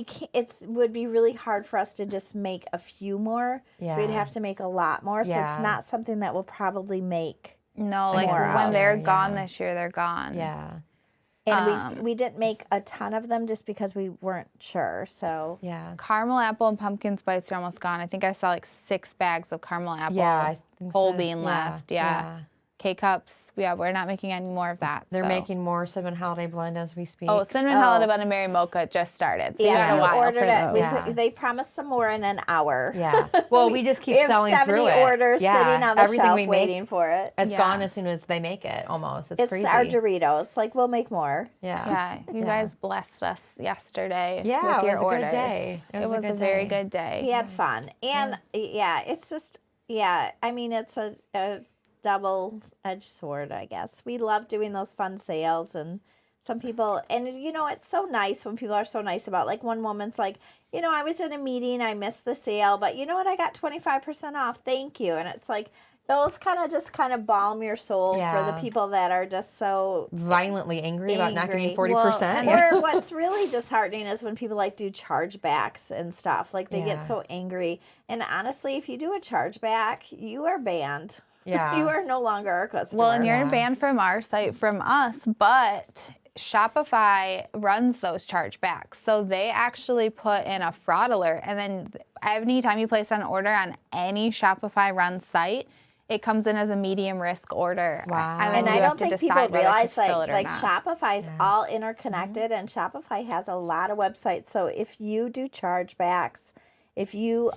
can, would be really hard for us to just make a few more. Yeah. We'd have to make a lot more, so Yeah. it's not something that we'll probably make. no, like More when out. they're Yeah. gone this year, they're gone. Yeah. And we didn't make a ton of them just because we weren't sure. So Yeah. Caramel apple and pumpkin spice are almost gone. I think I saw like 6 bags of caramel apple Yeah. I think whole so. bean left. Yeah. K-cups. Yeah, we're not making any more of that. They're so. making more cinnamon holiday blend as we speak. Oh, cinnamon holiday bun and Mary Mocha just started. So you yeah, got a we while ordered for it. those. Yeah. They promised some more in an hour. Yeah. Well, we just keep We have selling 70 through it. orders Yeah. sitting on the Everything shelf we make, waiting for it. it's Yeah. gone as soon as they make it. Almost. It's crazy. Our Doritos. Like we'll make more. Yeah. Yeah, you guys blessed us yesterday Yeah, with it your was a good orders. day. It was a very good day. We had fun. And yeah, it's just, I mean, it's a double-edged sword, I guess. We love doing those fun sales and Some people, and it's so nice when people are so nice about, like, one woman's like, I was in a meeting, I missed the sale, but you know what? I got 25% off. Thank you. And it's like, those kind of balm your soul for the people that are just so violently angry about not getting 40%. Well, or what's really disheartening is when people like do chargebacks and stuff. Like, they get so angry. And honestly, if you do a chargeback, you are banned. Yeah. You are no longer our customer. Well, and you're banned from our site, from us, but Shopify runs those chargebacks. So they actually put in a fraud alert. And then anytime you place an order on any Shopify run site, it comes in as a medium risk order. Wow. And I don't think people realize like Shopify's all interconnected, and Shopify has a lot of websites. So if you do chargebacks, if you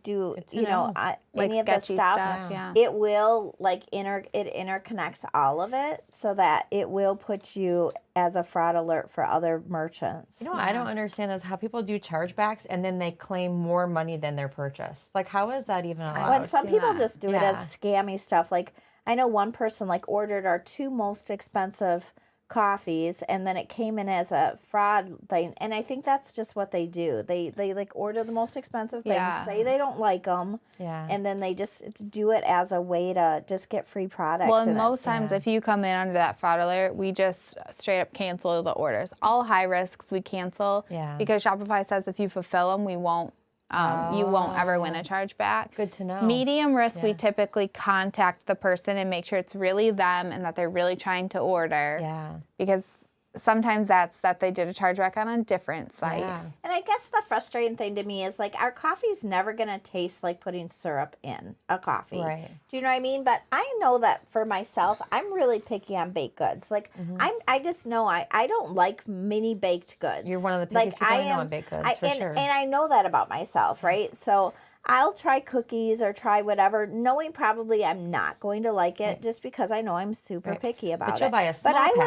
do, like any of the sketchy stuff, it will it interconnects all of it so that it will put you as a fraud alert for other merchants. I don't understand is how people do chargebacks and then they claim more money than their purchase. Like, how is that even allowed? When some people just do it as scammy stuff. Like, I know one person like ordered our 2 most expensive coffees, and then it came in as a fraud thing, and I think that's just what they do. They like order the most expensive things, say they don't like them, and then they just do it as a way to just get free product. Well, and most times if you come in under that fraud alert, we just straight up cancel the orders. All high risks we cancel because Shopify says if you fulfill them, we won't. You won't ever win a chargeback. Good to know. Medium risk, we typically contact the person and make sure it's really them and that they're really trying to order. Yeah. Because sometimes that's that they did a chargeback on a different site. Yeah. And I guess the frustrating thing to me is like our coffee's never going to taste like putting syrup in a coffee. Right. Do you know what I mean? But I know that for myself, I'm really picky on baked goods. Like I just know I don't like mini baked goods. You're one of the pickiest people I know on baked goods, for sure. And I know that about myself, right? So I'll try cookies or try whatever, knowing probably I'm not going to like it just because I know I'm super picky about But you'll buy a small But pack.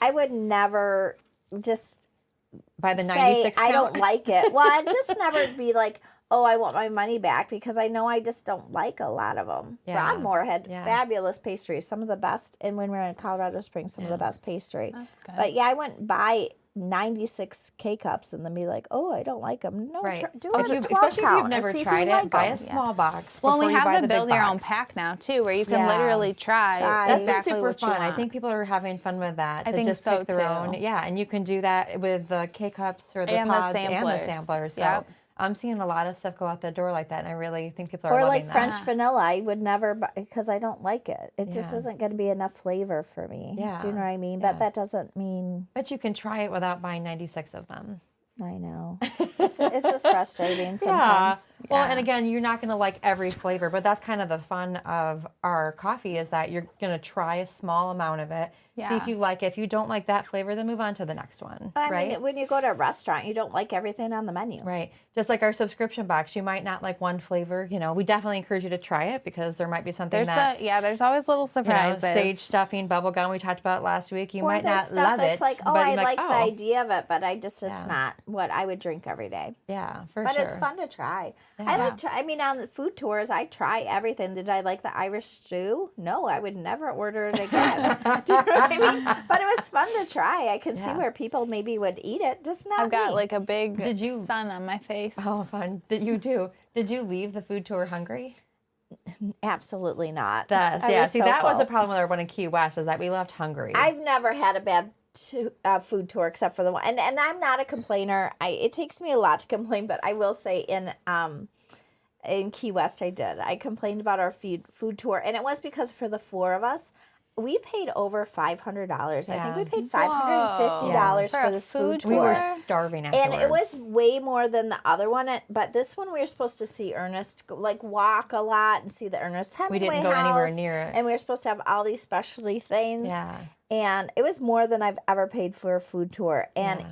I would never just buy the say 96 count? I don't like it. Well, I'd just never be like, oh, I want my money back, because I know I just don't like a lot of them. Yeah. Broadmoor had fabulous pastries, some of the best, and when we were in Colorado Springs, some of the best pastry. That's good. But I wouldn't buy 96 K-cups and then be like, oh, I don't like them. No, do it especially if you've never tried it, buy a small box. Well, we before you buy have the the build big your own box. pack now too, where you can literally try That's exactly super what you fun. want. I think people are having fun with that. I To think just so, pick their too. own. Yeah, and you can do that with the K-cups or the And the pods and the samplers. samplers. So Yep. I'm seeing a lot of stuff go out the door like that, and I really think people are Or loving like that. French vanilla, I would never buy because I don't like it. It just isn't going to be enough flavor for me. Yeah. Do you know what I mean? Yeah. But that doesn't mean But you can try it without buying 96 of them. I know. It's just frustrating sometimes. Well, and again, you're not going to like every flavor, but that's kind of the fun of our coffee is that you're going to try a small amount of it, see if you like it. If you don't like that flavor, then move on to the next one, I right? mean, when you go to a restaurant, you don't like everything on the menu. Right. Just like our subscription box, you might not like one flavor. We definitely encourage you to try it because there might be something there's always little surprises. Sage stuffing, bubble gum we talked about last week. You might not love it. It's like, oh, but I you're like the oh, idea of it, but it's not what I would drink every day. Yeah, for But sure. it's fun to try. Yeah. I mean, on the food tours, I try everything. Did I like the Irish stew? No, I would never order it again. Do you know what I mean? But it was fun to try. I can see where people maybe would eat it, just not I've got me. like a big sun on my face. Oh, fun. Did you leave the food tour hungry? Absolutely not. That was the problem with our one in Key West is that we left hungry. I've never had a bad food tour except for the one, and I'm not a complainer. It takes me a lot to complain, but I will say in Key West I complained about our food tour, and it was because for the 4 of us, we paid over $500. I think we paid $550 for this food tour. We were starving afterwards. And it was way more than the other one. But this one, we were supposed to see Ernest, like walk a lot and see the Ernest Hemingway We didn't go house, anywhere near it. And we were supposed to have all these specialty things. Yeah. And it was more than I've ever paid for a food tour. And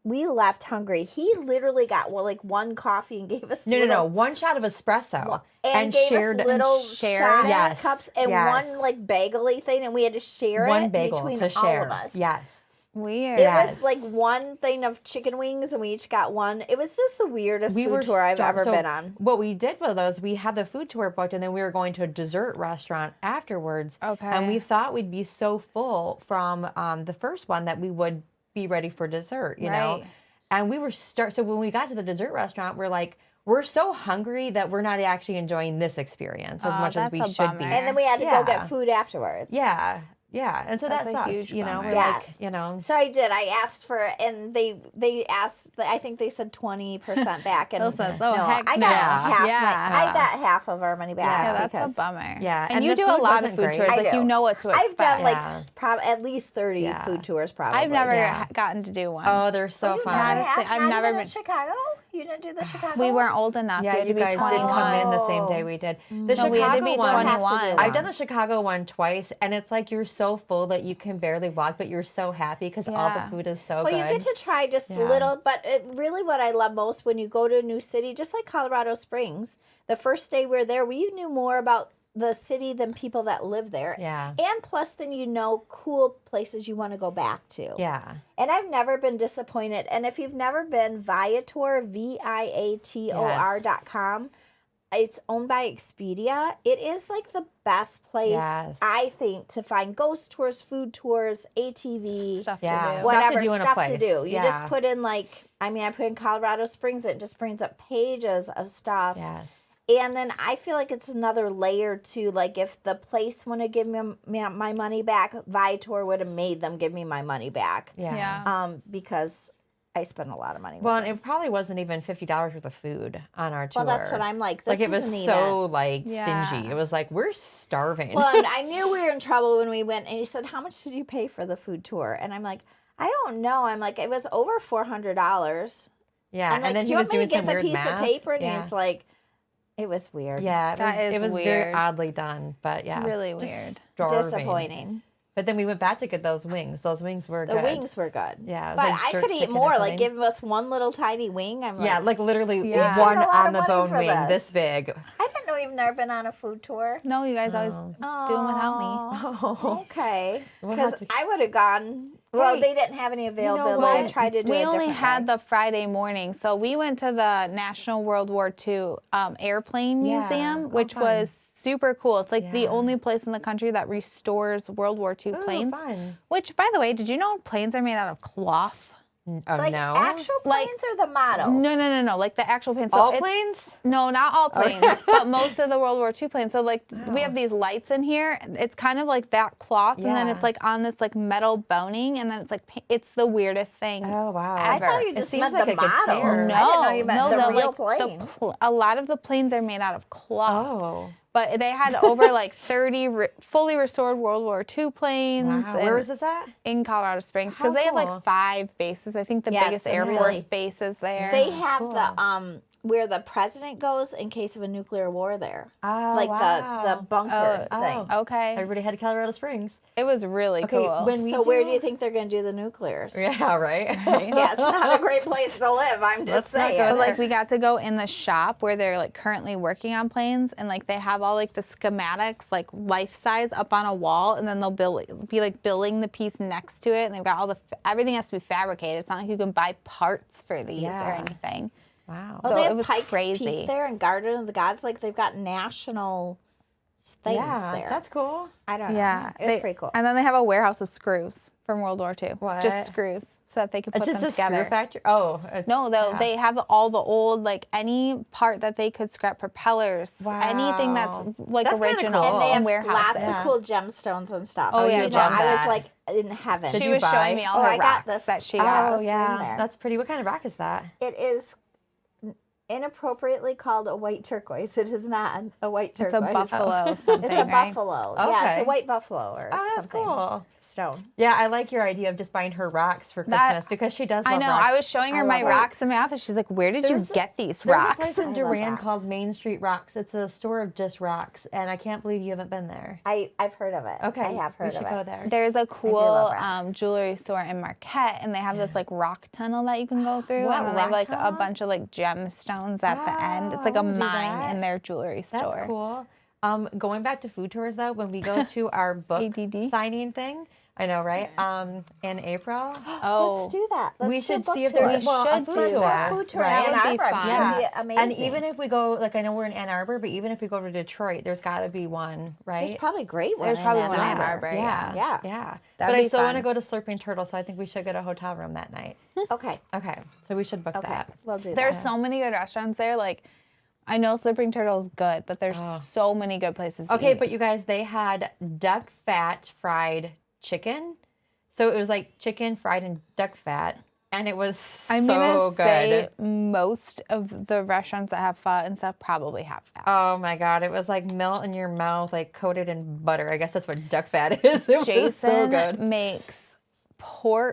we left hungry. He literally got one coffee and gave us No. One shot of espresso. And gave shared us little shot yes, cups and one bagel-y thing, and we had to share one it bagel between to share. all of us. Yes. Weird. It was Yes. like one thing of chicken wings, and we each got one. It was just the weirdest We were food tour I've ever so been on. What we did with those, we had the food tour booked, and then we were going to a dessert restaurant afterwards. Okay. And we thought we'd be so full from the first one that we would be ready for dessert, you know? Right. And we were so when we got to the dessert restaurant, we're like, we're so hungry that we're not actually enjoying this experience as much as we that's a should be. bummer. And then we had to go Yeah. get food afterwards. Yeah. Yeah. And so That's that a sucked, huge you know? bummer. We're Yeah. like, you know. So I did. I asked for, and they asked. I think they said 20% back, and Bill says, "Oh, heck I got no." half. Yeah. I got half of our money back. Yeah, Yeah, that's because a bummer. Yeah, and and you the do a food lot of wasn't food great. tours. I Like do. you know what to expect. I've done Yeah. like at least 30 Yeah. food tours. Probably. I've never Yeah. gotten to do one. Oh, they're so You fun. never Honestly, have? I've Not never even been- in Chicago. You didn't do the Chicago. We weren't old enough. Yeah, we had you to be guys 21. didn't come in the same day we did. The No, Chicago we had to be one, 21. I've done the Chicago one twice, and it's like you're so full that you can barely walk, but you're so happy because all the Yeah. food is so Well, good. you get to try just Yeah. little, but really what I love most when you go to a new city, just like Colorado Springs, the first day we were there, we knew more about the city than people that live there. Yeah. And plus, then you know cool places you want to go back to. Yeah. And I've never been disappointed. And if you've never been, Viator, Viator.com, it's owned by Expedia. It is like the best place, Yes. I think, to find ghost tours, food tours, ATV, Stuff Yeah. to do. Stuff to whatever do in a stuff to place. do. You just Yeah. put in like, I put in Colorado Springs. It just brings up pages of stuff. Yes. And then I feel like it's another layer to, like, if the place want to give me my money back, Viator would have made them give me my money back. Yeah. Yeah. Because I spent a lot of money. Well, with and them. it probably wasn't even $50 worth of food on our tour. Well, that's what I'm like. This Like, it was isn't so, even. like, Yeah. stingy. It was like, we're starving. Well, and I knew we were in trouble when we went, and he said, "How much did you pay for the food tour?" And I'm like, "I don't know." I'm like, "It was over $400." yeah. I'm like, And then "Do he you was want me doing to some get the weird piece math. of paper?" And Yeah. he's like, "It was weird." Yeah, That is it was very weird. oddly done, but yeah, Really just weird. starving. Disappointing. But then we went back to get those wings. Those wings were The good. wings were good. Yeah, it was but like I jerk could eat chicken or more. Like, something. give us one little tiny wing. I'm like, Yeah, like literally Yeah. one I paid a lot on of the money bone for wing, this. this big. I didn't know you've never been on a food tour. No, you guys always Oh. do them without me. Aw, Okay. We'll have Because to- I would have gone. Well, Hey, they didn't have any availability. what? I tried to do We a only different had way. the Friday morning, so we went to the National World War II Airplane Yeah. Museum, Oh, which fun. was super cool. It's like the Yeah. only place in the country that restores World War II Ooh, planes. fun. Which, by the way, did you know planes are made out of cloth? Oh, Like no. actual Like- planes or the models? No. Like the actual planes. So All it's- planes? No, not all planes, but most of the World War II planes. So like we have these lights in here. It's kind of like that cloth, and then Yeah. it's like on this like metal boning, and then it's like it's the weirdest thing. Oh, wow. I thought you It just seems meant like the it could models. tear. No, I didn't know you meant the real plane. A lot of the planes are made out of cloth. Oh. But they had over like 30 fully restored World War II planes. Wow. Where was this at? In Colorado Springs, because How they have cool. like 5 bases. I think the Yeah, biggest it's Air really- Force base is there. They have Cool. the where the president goes in case of a nuclear war there. Oh, Like wow. the bunker Oh, thing. Okay. Everybody had Colorado Springs. It was really Okay, cool. when we So where do you think they're going to do the nuclears? Yeah, right. Yeah, it's not a great place to live. I'm just Let's not go saying. But like we got to go in the shop where they're like currently working on planes, and like they have all like the schematics like life size up on a wall, and then they'll be like building the piece next to it, and they've got all the everything has to be fabricated. It's not like you can buy parts for these or Yeah. anything. Wow. Oh, So they it have was Pikes crazy. Peak there and Garden of the Gods. Like they've got national things Yeah, there. that's cool. I don't know. Yeah, It's pretty cool. And then they have a warehouse of screws from World War II. What? Just screws, so that they could put It's just them a together. screw factory? Oh. No, yeah. they have all the old, like any part that they could scrap, propellers, anything that's Wow. like That's kinda original cool. And they in have warehouses. lots Yeah. of cool gemstones and stuff. Oh, So, yeah, you know, gem I that. was like in heaven. Did She you was buy? showing me all Oh, her I got rocks this. that she I got got. Oh, this yeah. one there. That's pretty. What kind of rock is that? It is inappropriately called a white turquoise. It is not a white It's turquoise. a buffalo something, It's a right? buffalo. Yeah, it's a Okay. white buffalo or Oh, that's something. cool. Stone. Yeah, I like your idea of just buying her rocks for That- Christmas because she does I love know. rocks. I was showing her I my love rocks in my office. She's like, "Where did There's you get these There's rocks?" a place in I love Durand rocks. called Main Street Rocks. It's a store of just rocks, and I can't believe you haven't been there. I've heard of it. Okay, I have we heard should of go it. there. There's a cool love rocks. jewelry store in Marquette, and they have this like rock tunnel that you can go through, What, and then they have rock like a tunnel? bunch of like gemstones at the end. It's Wow, like I a wanna do mine that. in their jewelry store. That's cool. Going back to food tours though, when we go to our book ADD. signing thing, I know, right? In April. Oh, Let's do that. Let's We do a should book see if tour. there's We a should food do Let's do tour. a food tour right? in Ann Arbor. That'd be It'd fun. be amazing. And even if we go, like I know we're in Ann Arbor, but even if we go to Detroit, there's got to be one, right? There's probably a great one. There's probably one in Ann Arbor. Arbor. Yeah. Yeah. Yeah. But That'd I be still want to fun. go to Slurping Turtle, so I think we should get a hotel room that night. Okay. Okay, so we should book Okay. that. We'll do There's that. so many good restaurants there. Like, I know Slurping Turtle is good, but there's so many good places to Okay, eat. but you guys, they had duck fat fried chicken. So it was like chicken fried in duck fat, and it was I'm so gonna good. say most of the restaurants that have pho and stuff probably have that. Oh my God, it was like melt in your mouth, like coated in butter. I guess that's what duck fat is. It was so Jason good. makes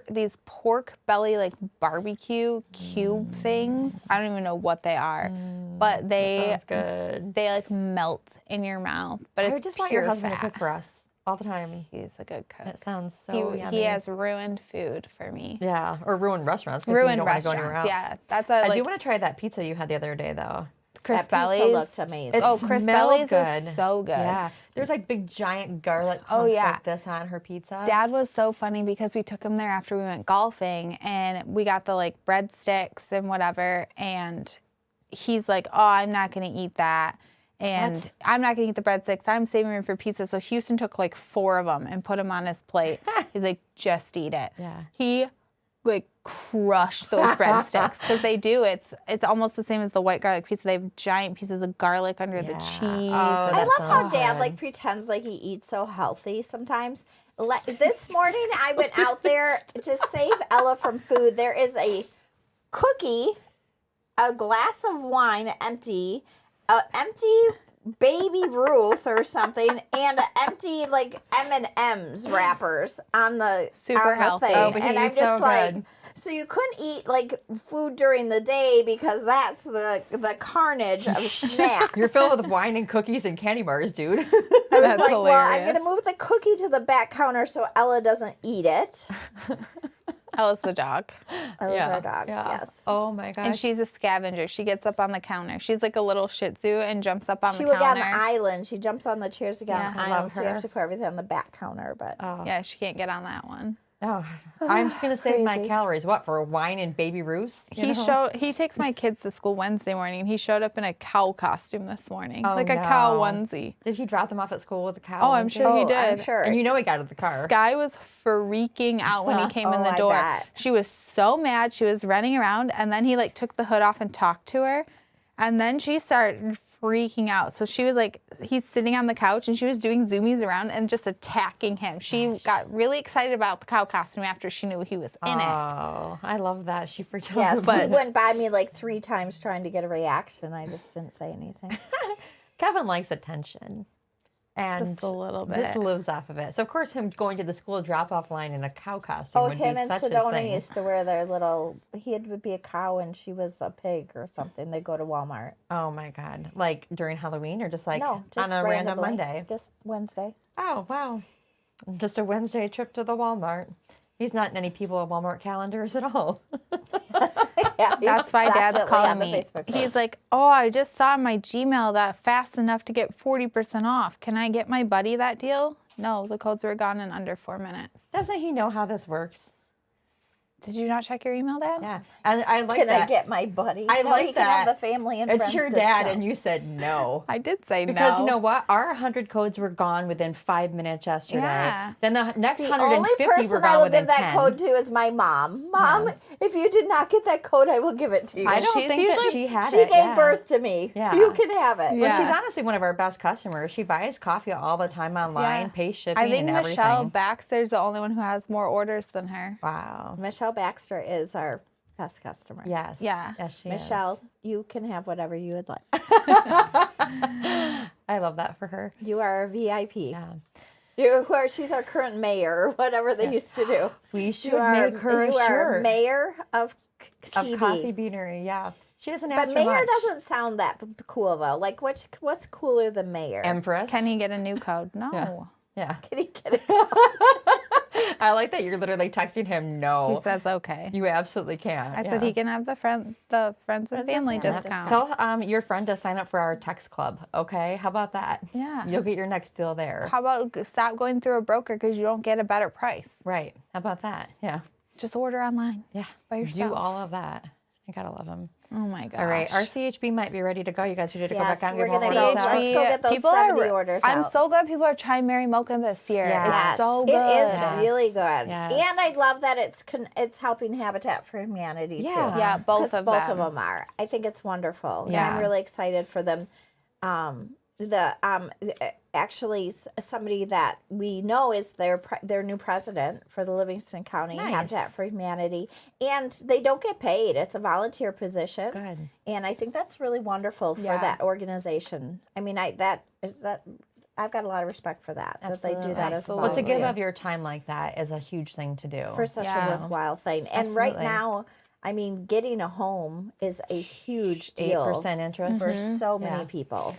these pork belly like barbecue cube things. I don't even know what they are, but Sounds good. they like melt in your mouth. But I it's would just want pure your husband fat. to cook for us all the time. He's a good cook. That sounds so yummy. He has ruined food for me. Yeah, or ruined restaurants. 'Cause you Ruined don't want to go anywhere restaurants. else. Yeah, that's a I like do want to try that pizza you had the other day, though. Chris That pizza Belly's. looked amazing. Oh, Chris smelled Belly's good. is so good. Yeah, there's like big giant garlic clumps yeah. like this on her pizza. Dad was so funny because we took him there after we went golfing and we got the like breadsticks and whatever. And he's like, oh, I'm not going to eat that. And What? I'm not going to eat the breadsticks. I'm saving them for pizza. So Houston took like 4 of them and put them on his plate. He's like, just eat it. Yeah. He like crushed those breadsticks because they do. It's almost the same as the white garlic pizza. They have giant pieces of garlic under the Yeah. cheese. Oh, I that love how sounds Dad good. like pretends like he eats so healthy sometimes. This morning I went out there to save Ella from food. There is a cookie, a glass of wine empty, an empty Baby Ruth or something, and an empty like M&M's wrappers on the Super on the healthy. thing. Oh, but he and I'm eats just so like, good. so you couldn't eat like food during the day because that's the carnage of snacks. You're filled with wine and cookies and candy bars, dude. I was That's like, well, I'm hilarious. going to move the cookie to the back counter so Ella doesn't eat it. Ella's the dog. Ella's our dog, yes. Oh my gosh. And she's a scavenger. She gets up on the counter. She's like a little Shih Tzu and jumps up on She the will get on counter. the island. She jumps on the chairs to get on the I love island, so you her. have to put everything on the back counter. But Yeah, she can't get on that one. Oh, I'm just gonna save my Crazy. calories. What, for wine and Baby Ruths? You know? He takes my kids to school Wednesday morning. He showed up in a cow costume this morning, Oh, like a cow no. onesie. Did he drop them off at school with a cow? Oh, I'm onesie? sure he did. I'm sure. And you know he got out of the car. Sky was freaking out when he came in Oh, the I door. bet. She was so mad. She was running around, and then he like took the hood off and talked to her, and then she started freaking out. So she was like, he's sitting on the couch, and she was doing zoomies around and just attacking him. She got really excited about the cow costume after she knew he was in it. Oh, I love that. She freaked out. yes, But- he went by me like 3 times trying to get a reaction. I just didn't say anything. Kevin likes attention. And Just a little just bit. lives off of it. So of course him going to the school drop-off line in a cow costume Oh, would him be and such a Sedona thing. used to wear their little. He would be a cow and she was a pig or something. They go to Walmart. Oh my God. Like during Halloween or just like No, just on a random randomly. Monday? Just Wednesday. Oh, wow. Just a Wednesday trip to the Walmart. He's not in any people at Walmart calendars at all. Yeah, That's why Dad's definitely calling on the me. Facebook page. He's like, oh, I just saw in my Gmail that fast enough to get 40% off. Can I get my buddy that deal? No, the codes were gone in under 4 minutes. Doesn't he know how this works? Did you not check your email, Dad? Yeah. And I like Can that. I get my buddy? I No, like he can have that. the family and It's friends your dad, discount. and you said no. I did say Because no. you know what? Our 100 codes were gone within 5 minutes yesterday. Yeah. Then the next The 150 only were person gone I will within give that 10. code to is my mom. Mom, if you did not get that code, I will give it to you. I don't She's think that usually- she had she it. gave yeah. birth to me. Yeah. You can have it. Yeah. Well, she's honestly one of our best customers. She buys coffee all the time online, Yeah. pays shipping I think and Michelle everything. Baxter's the only one who has more orders than her. Wow. Michelle Baxter is our best customer. Yes. Yeah. Yes, she Michelle, is. you can have whatever you would like. I love that for her. You are a VIP. Yeah. She's our current mayor, or whatever they used to do. We should You are, make her a you are shirt mayor of of CB. coffee beanery. Yeah. She doesn't ask But for mayor much. doesn't sound that cool though. Like what's cooler than mayor? Empress. Can he get a new code? No. Yeah. Can he get it? I like that you're literally texting him. No, He says okay. you absolutely can. I said he can have the friends and family family discount. Tell your friend to sign up for our text club. Okay, how about that? Yeah. You'll get your next deal there. How about stop going through a broker because you don't get a better price? Right. How about that? Yeah. Just order online. Yeah. By yourself. Do all of that. I gotta love him. Oh my gosh. All right, our CHB might be ready to go. You guys ready to go Yes, back out and we're get more gonna orders go. out? Let's go get those People 70 are, orders I'm out. so glad people are trying Mary Mocha this year. Yes. It's so good. It is Yes. really good. Yes. And I love that it's helping Habitat for Humanity Yeah. too. Yeah, both 'Cause of both them. of them are. I think it's wonderful. Yeah. And I'm really excited for them. Actually somebody that we know is their new president for the Livingston County Nice. Habitat for Humanity, and they don't get paid. It's a volunteer position. Good. And I think that's really wonderful for Yeah. that organization. I mean, I've got a lot of respect for that they do that as a Well, to volunteer. give of your time like that is a huge thing to do. For such Yeah. a worthwhile thing. And right Absolutely. now, I mean, getting a home is a huge deal 8% interest. for so many Yeah. people.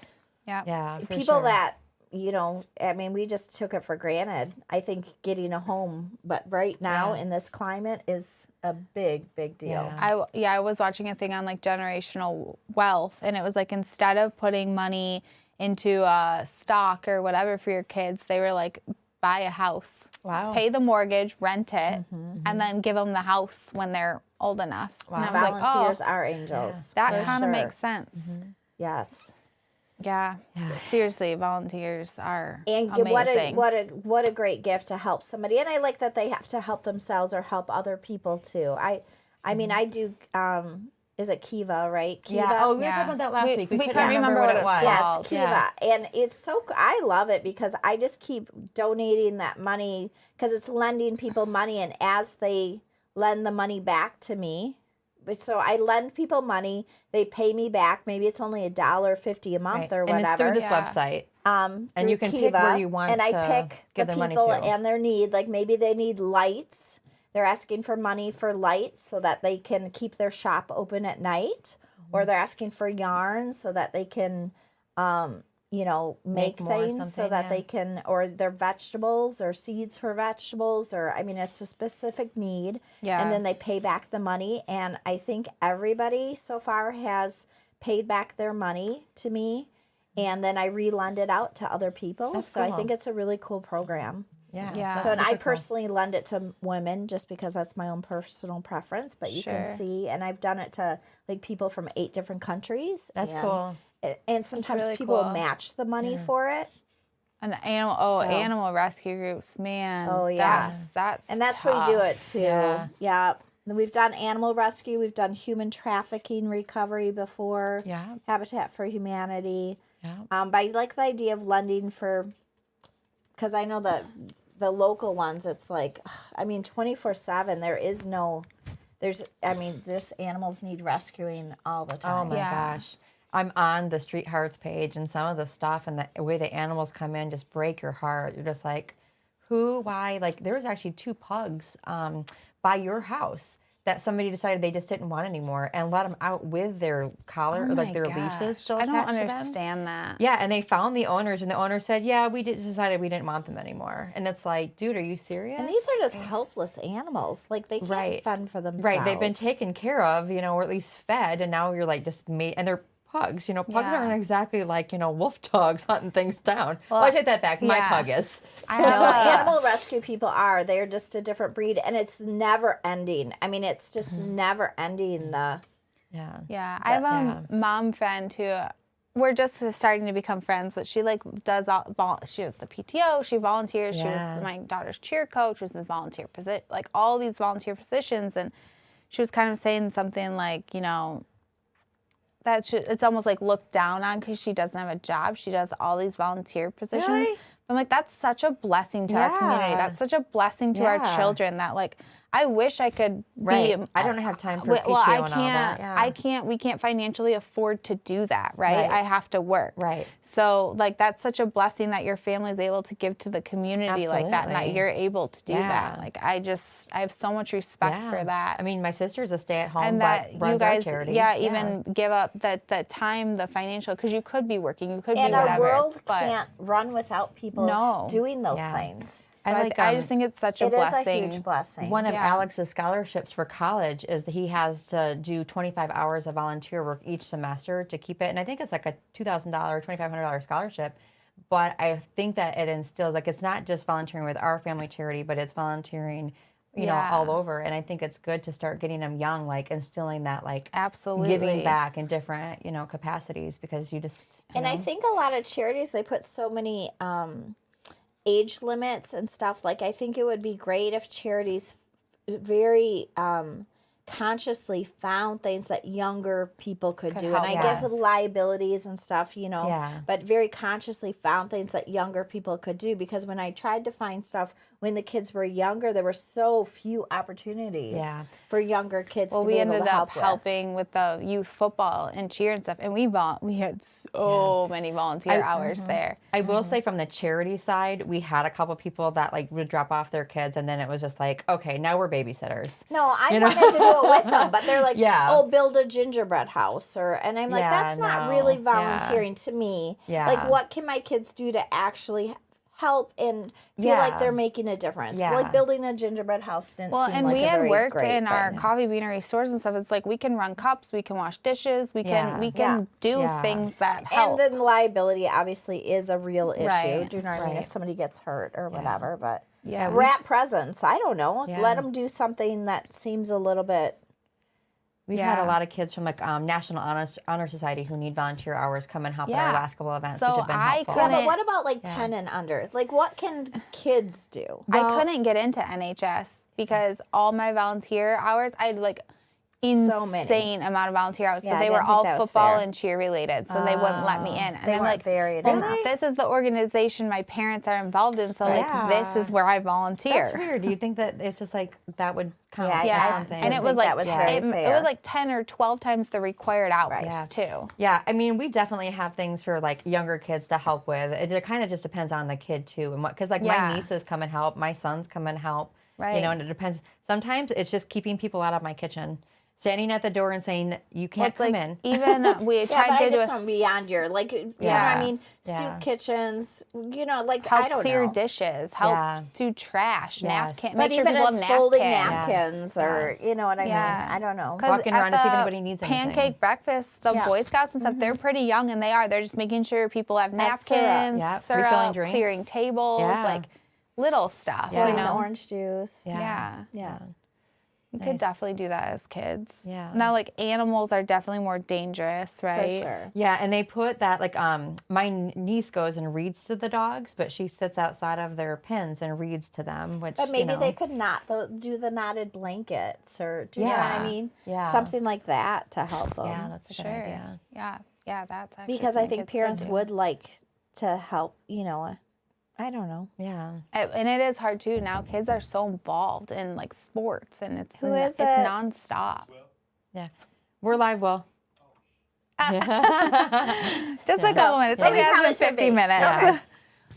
Yeah. Yeah, for People sure. that, I mean, we just took it for granted. I think getting a home, but right now Yeah. in this climate is a big, big deal. Yeah. I was watching a thing on like generational wealth, and it was like instead of putting money into stock or whatever for your kids, they were like, buy a house, Wow. pay the mortgage, rent it, and then give them the house when they're old enough. And I was like, Volunteers oh, are angels. that for kind of sure. makes sense. Yes. Yeah. Seriously, volunteers are And amazing. what a great gift to help somebody. And I like that they have to help themselves or help other people too. I mean, I do. Is it Kiva, right? Kiva. Yeah. Oh, we were Yeah. talking about that last week. We we couldn't couldn't remember what it was. Yes, called. Kiva. Yeah. And it's so, I love it because I just keep donating that money because it's lending people money. And as they lend the money back to me, so I lend people money, they pay me back. Maybe it's only $1.50 a month Right. or And it's through whatever. this Yeah. website. And you can pick where you want and I to pick give the their money people to. and their need. Like maybe they need lights. They're asking for money for lights so that they can keep their shop open at night, or they're asking for yarn so that they can, make more things so something, that yeah. they can, or their vegetables or seeds for vegetables, or I mean, it's a specific need. Yeah. And then they pay back the money, and I think everybody so far has paid back their money to me, and then I re-lend it out to other people. That's so I cool. think it's a really cool program. Yeah. Yeah. that's So, and I super cool. personally lend it to women just because that's my own personal preference. But you can Sure. see, and I've done it to like people from 8 different countries. That's and, cool. And sometimes really people cool. will match the money for it. An So- animal rescue groups, man. Oh, yeah. That's And that's where you do it too. Yeah. Yeah. We've done animal rescue. We've done human trafficking recovery before. Yeah. Habitat for Humanity. Yeah. But I like the idea of lending for, because I know that the local ones, it's like, I mean, 24/7, just animals need rescuing all the Oh time. my Yeah. gosh. I'm on the Street Hearts page, and some of the stuff and the way the animals come in just break your heart. You're just like, who, why? Like, there was actually 2 pugs by your house that somebody decided they just didn't want anymore and let them out with their collar, or like their leashes still I attached don't to them. understand that. Yeah, and they found the owners, and the owner said, yeah, we decided we didn't want them anymore. And it's like, dude, are you serious? And these are just helpless animals. Like, they can't Right. fend for themselves. Right, they've been taken care of, or at least fed, and now you're like just made, and they're pugs. Pugs Yeah. aren't exactly like, wolf dogs hunting things down. Well, I take that back. My yeah. pug is. I No, have a, animal rescue people are. They're just a different breed, and it's never ending. I mean, it's just never ending. Yeah. yeah, I have a mom friend who we're just starting to become friends, but she does she does the PTO, she volunteers, she Yeah. was my daughter's cheer coach, was a volunteer position, like all these volunteer positions, and she was kind of saying something like, it's almost like looked down on because she doesn't have a job. She does all these volunteer positions. Really? I'm like, that's such a blessing to our community. Yeah. That's such a blessing to our Yeah. children that I wish I could Right. be. I don't have time for PTO Well, I and all that. can't. Yeah. We can't financially afford to do that, right? Right. I have to work. Right. So, that's such a blessing that your family is able to give to the community like that, and that Absolutely. you're able to do that. Yeah. I have so much respect for that. I mean, my sister's a stay-at-home, and but that runs you guys, our charity. even give up the time, the financial, because you could be working, you could And be our whatever. world but can't run without people No. doing those Yeah. things. So I I, like, I just think it's such a It is blessing. a huge blessing. One of Yeah. Alex's scholarships for college is that he has to do 25 hours of volunteer work each semester to keep it. And I think it's like a $2,000, $2,500 scholarship. But I think that it instills, like, it's not just volunteering with our family charity, but it's volunteering, you know, Yeah. all over. And I think it's good to start getting them young, like instilling that, like, Absolutely. giving back in different, you know, capacities, because you just, you And know. I think a lot of charities, they put so many age limits and stuff. Like, I think it would be great if charities very consciously found things that younger people could do. help, And I get yes. with liabilities and stuff, you know, Yeah. but very consciously found things that younger people could do. Because when I tried to find stuff when the kids were younger, there were so few opportunities Yeah. for younger kids Well, to we be able ended to up help with. helping with the youth football and cheer and stuff, and we had so many volunteer hours there. I will say, from the charity side, we had a couple people that, like, would drop off their kids, and then it was just like, okay, now we're babysitters. No, I You know? wanted to do it with them, but they're like, Yeah. oh, build a gingerbread house. And I'm like, Yeah, that's not no. really Yeah. volunteering to me. Yeah. Like, what can my kids do to actually help and feel Yeah. like they're making a difference? Yeah. Like, building a gingerbread house didn't Well, seem and like we a had very worked great, in but- our coffee beanery stores and stuff. It's like we can run cups, we can wash dishes, we Yeah. can do Yeah. things that help. And then liability obviously is a real issue. Right. Do you know what I mean? Right. If somebody gets hurt or whatever. But Yeah. wrap presents. I don't know. Yeah. Let them do something that seems a little bit. We've had Yeah. a lot of kids from, like, National Honor Society who need volunteer hours come and help at Yeah. our last couple events, So which have been I helpful. Yeah, but couldn't- what about like 10 and under? Like, what can kids do? I couldn't get into NHS because all my volunteer hours, I had like So many. insane amount of volunteer hours, Yeah, but I they were didn't think all that was football fair. and cheer related, so they wouldn't let me in. And They I'm weren't like, very well, enough. this is the organization my parents are involved in, so like this is where I volunteer. That's weird. Do you think that it's just like that would count Yeah, as Yeah, something? and it was think like that was very it fair. was like 10 or 12 times the required hours Yeah. too. Yeah, I mean, we definitely have things for, like, younger kids to help with. It kind of just depends on the kid too, and what, because, like, Yeah. my nieces come and help, my sons come and help, you Right. know, and it depends. Sometimes it's just keeping people out of my kitchen, standing at the door and saying, you Well, can't it's come like in. even we Yeah, tried but to I do just a went beyond your, like, you know what Yeah. I mean? Yeah. Soup kitchens, you know, like, help I don't clear know. dishes, help Yeah. do trash, Yes. napkin, But make sure even people it's have folding napkins. napkins or, Yes. you know what I Yeah. mean? I don't know. 'Cause Walking at around to see if the anybody needs anything. pancake breakfast, the Yeah. Boy Scouts and stuff, they're pretty young and they're just making sure people have Have syrup. napkins, Yeah, syrup, refilling drinks. clearing tables, Yeah. like little stuff, Yeah. you Pouring the know. orange juice. Yeah. Yeah. You Nice. could definitely do that as kids. Yeah. Now, like animals are definitely more dangerous, right? For sure. Yeah, and they put that, like, my niece goes and reads to the dogs, but she sits outside of their pens and reads to them, which, But maybe you know, they could not do the knotted blankets or, do you know what I Yeah. mean? Yeah. Something like that to help them. yeah, that's a good Sure. idea. Yeah. Yeah, that's actually Because I something think kids could parents do. would like to help, you know, I don't know. Yeah. And it is hard too. Now kids are so involved in like sports and it's Who is it's it? nonstop. Yeah. We're live, Will. Just a couple minutes. Yeah, It we has probably been should 50 be. minutes. Yeah.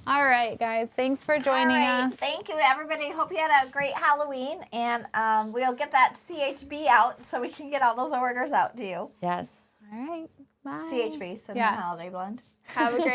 All right, guys. Thanks for joining All right. us. Thank you, everybody. Hope you had a great Halloween, and we'll get that CHB out so we can get all those orders out to you. Yes. All right. Bye. CHB, Cinnamon Yeah. Holiday Blend. Have a great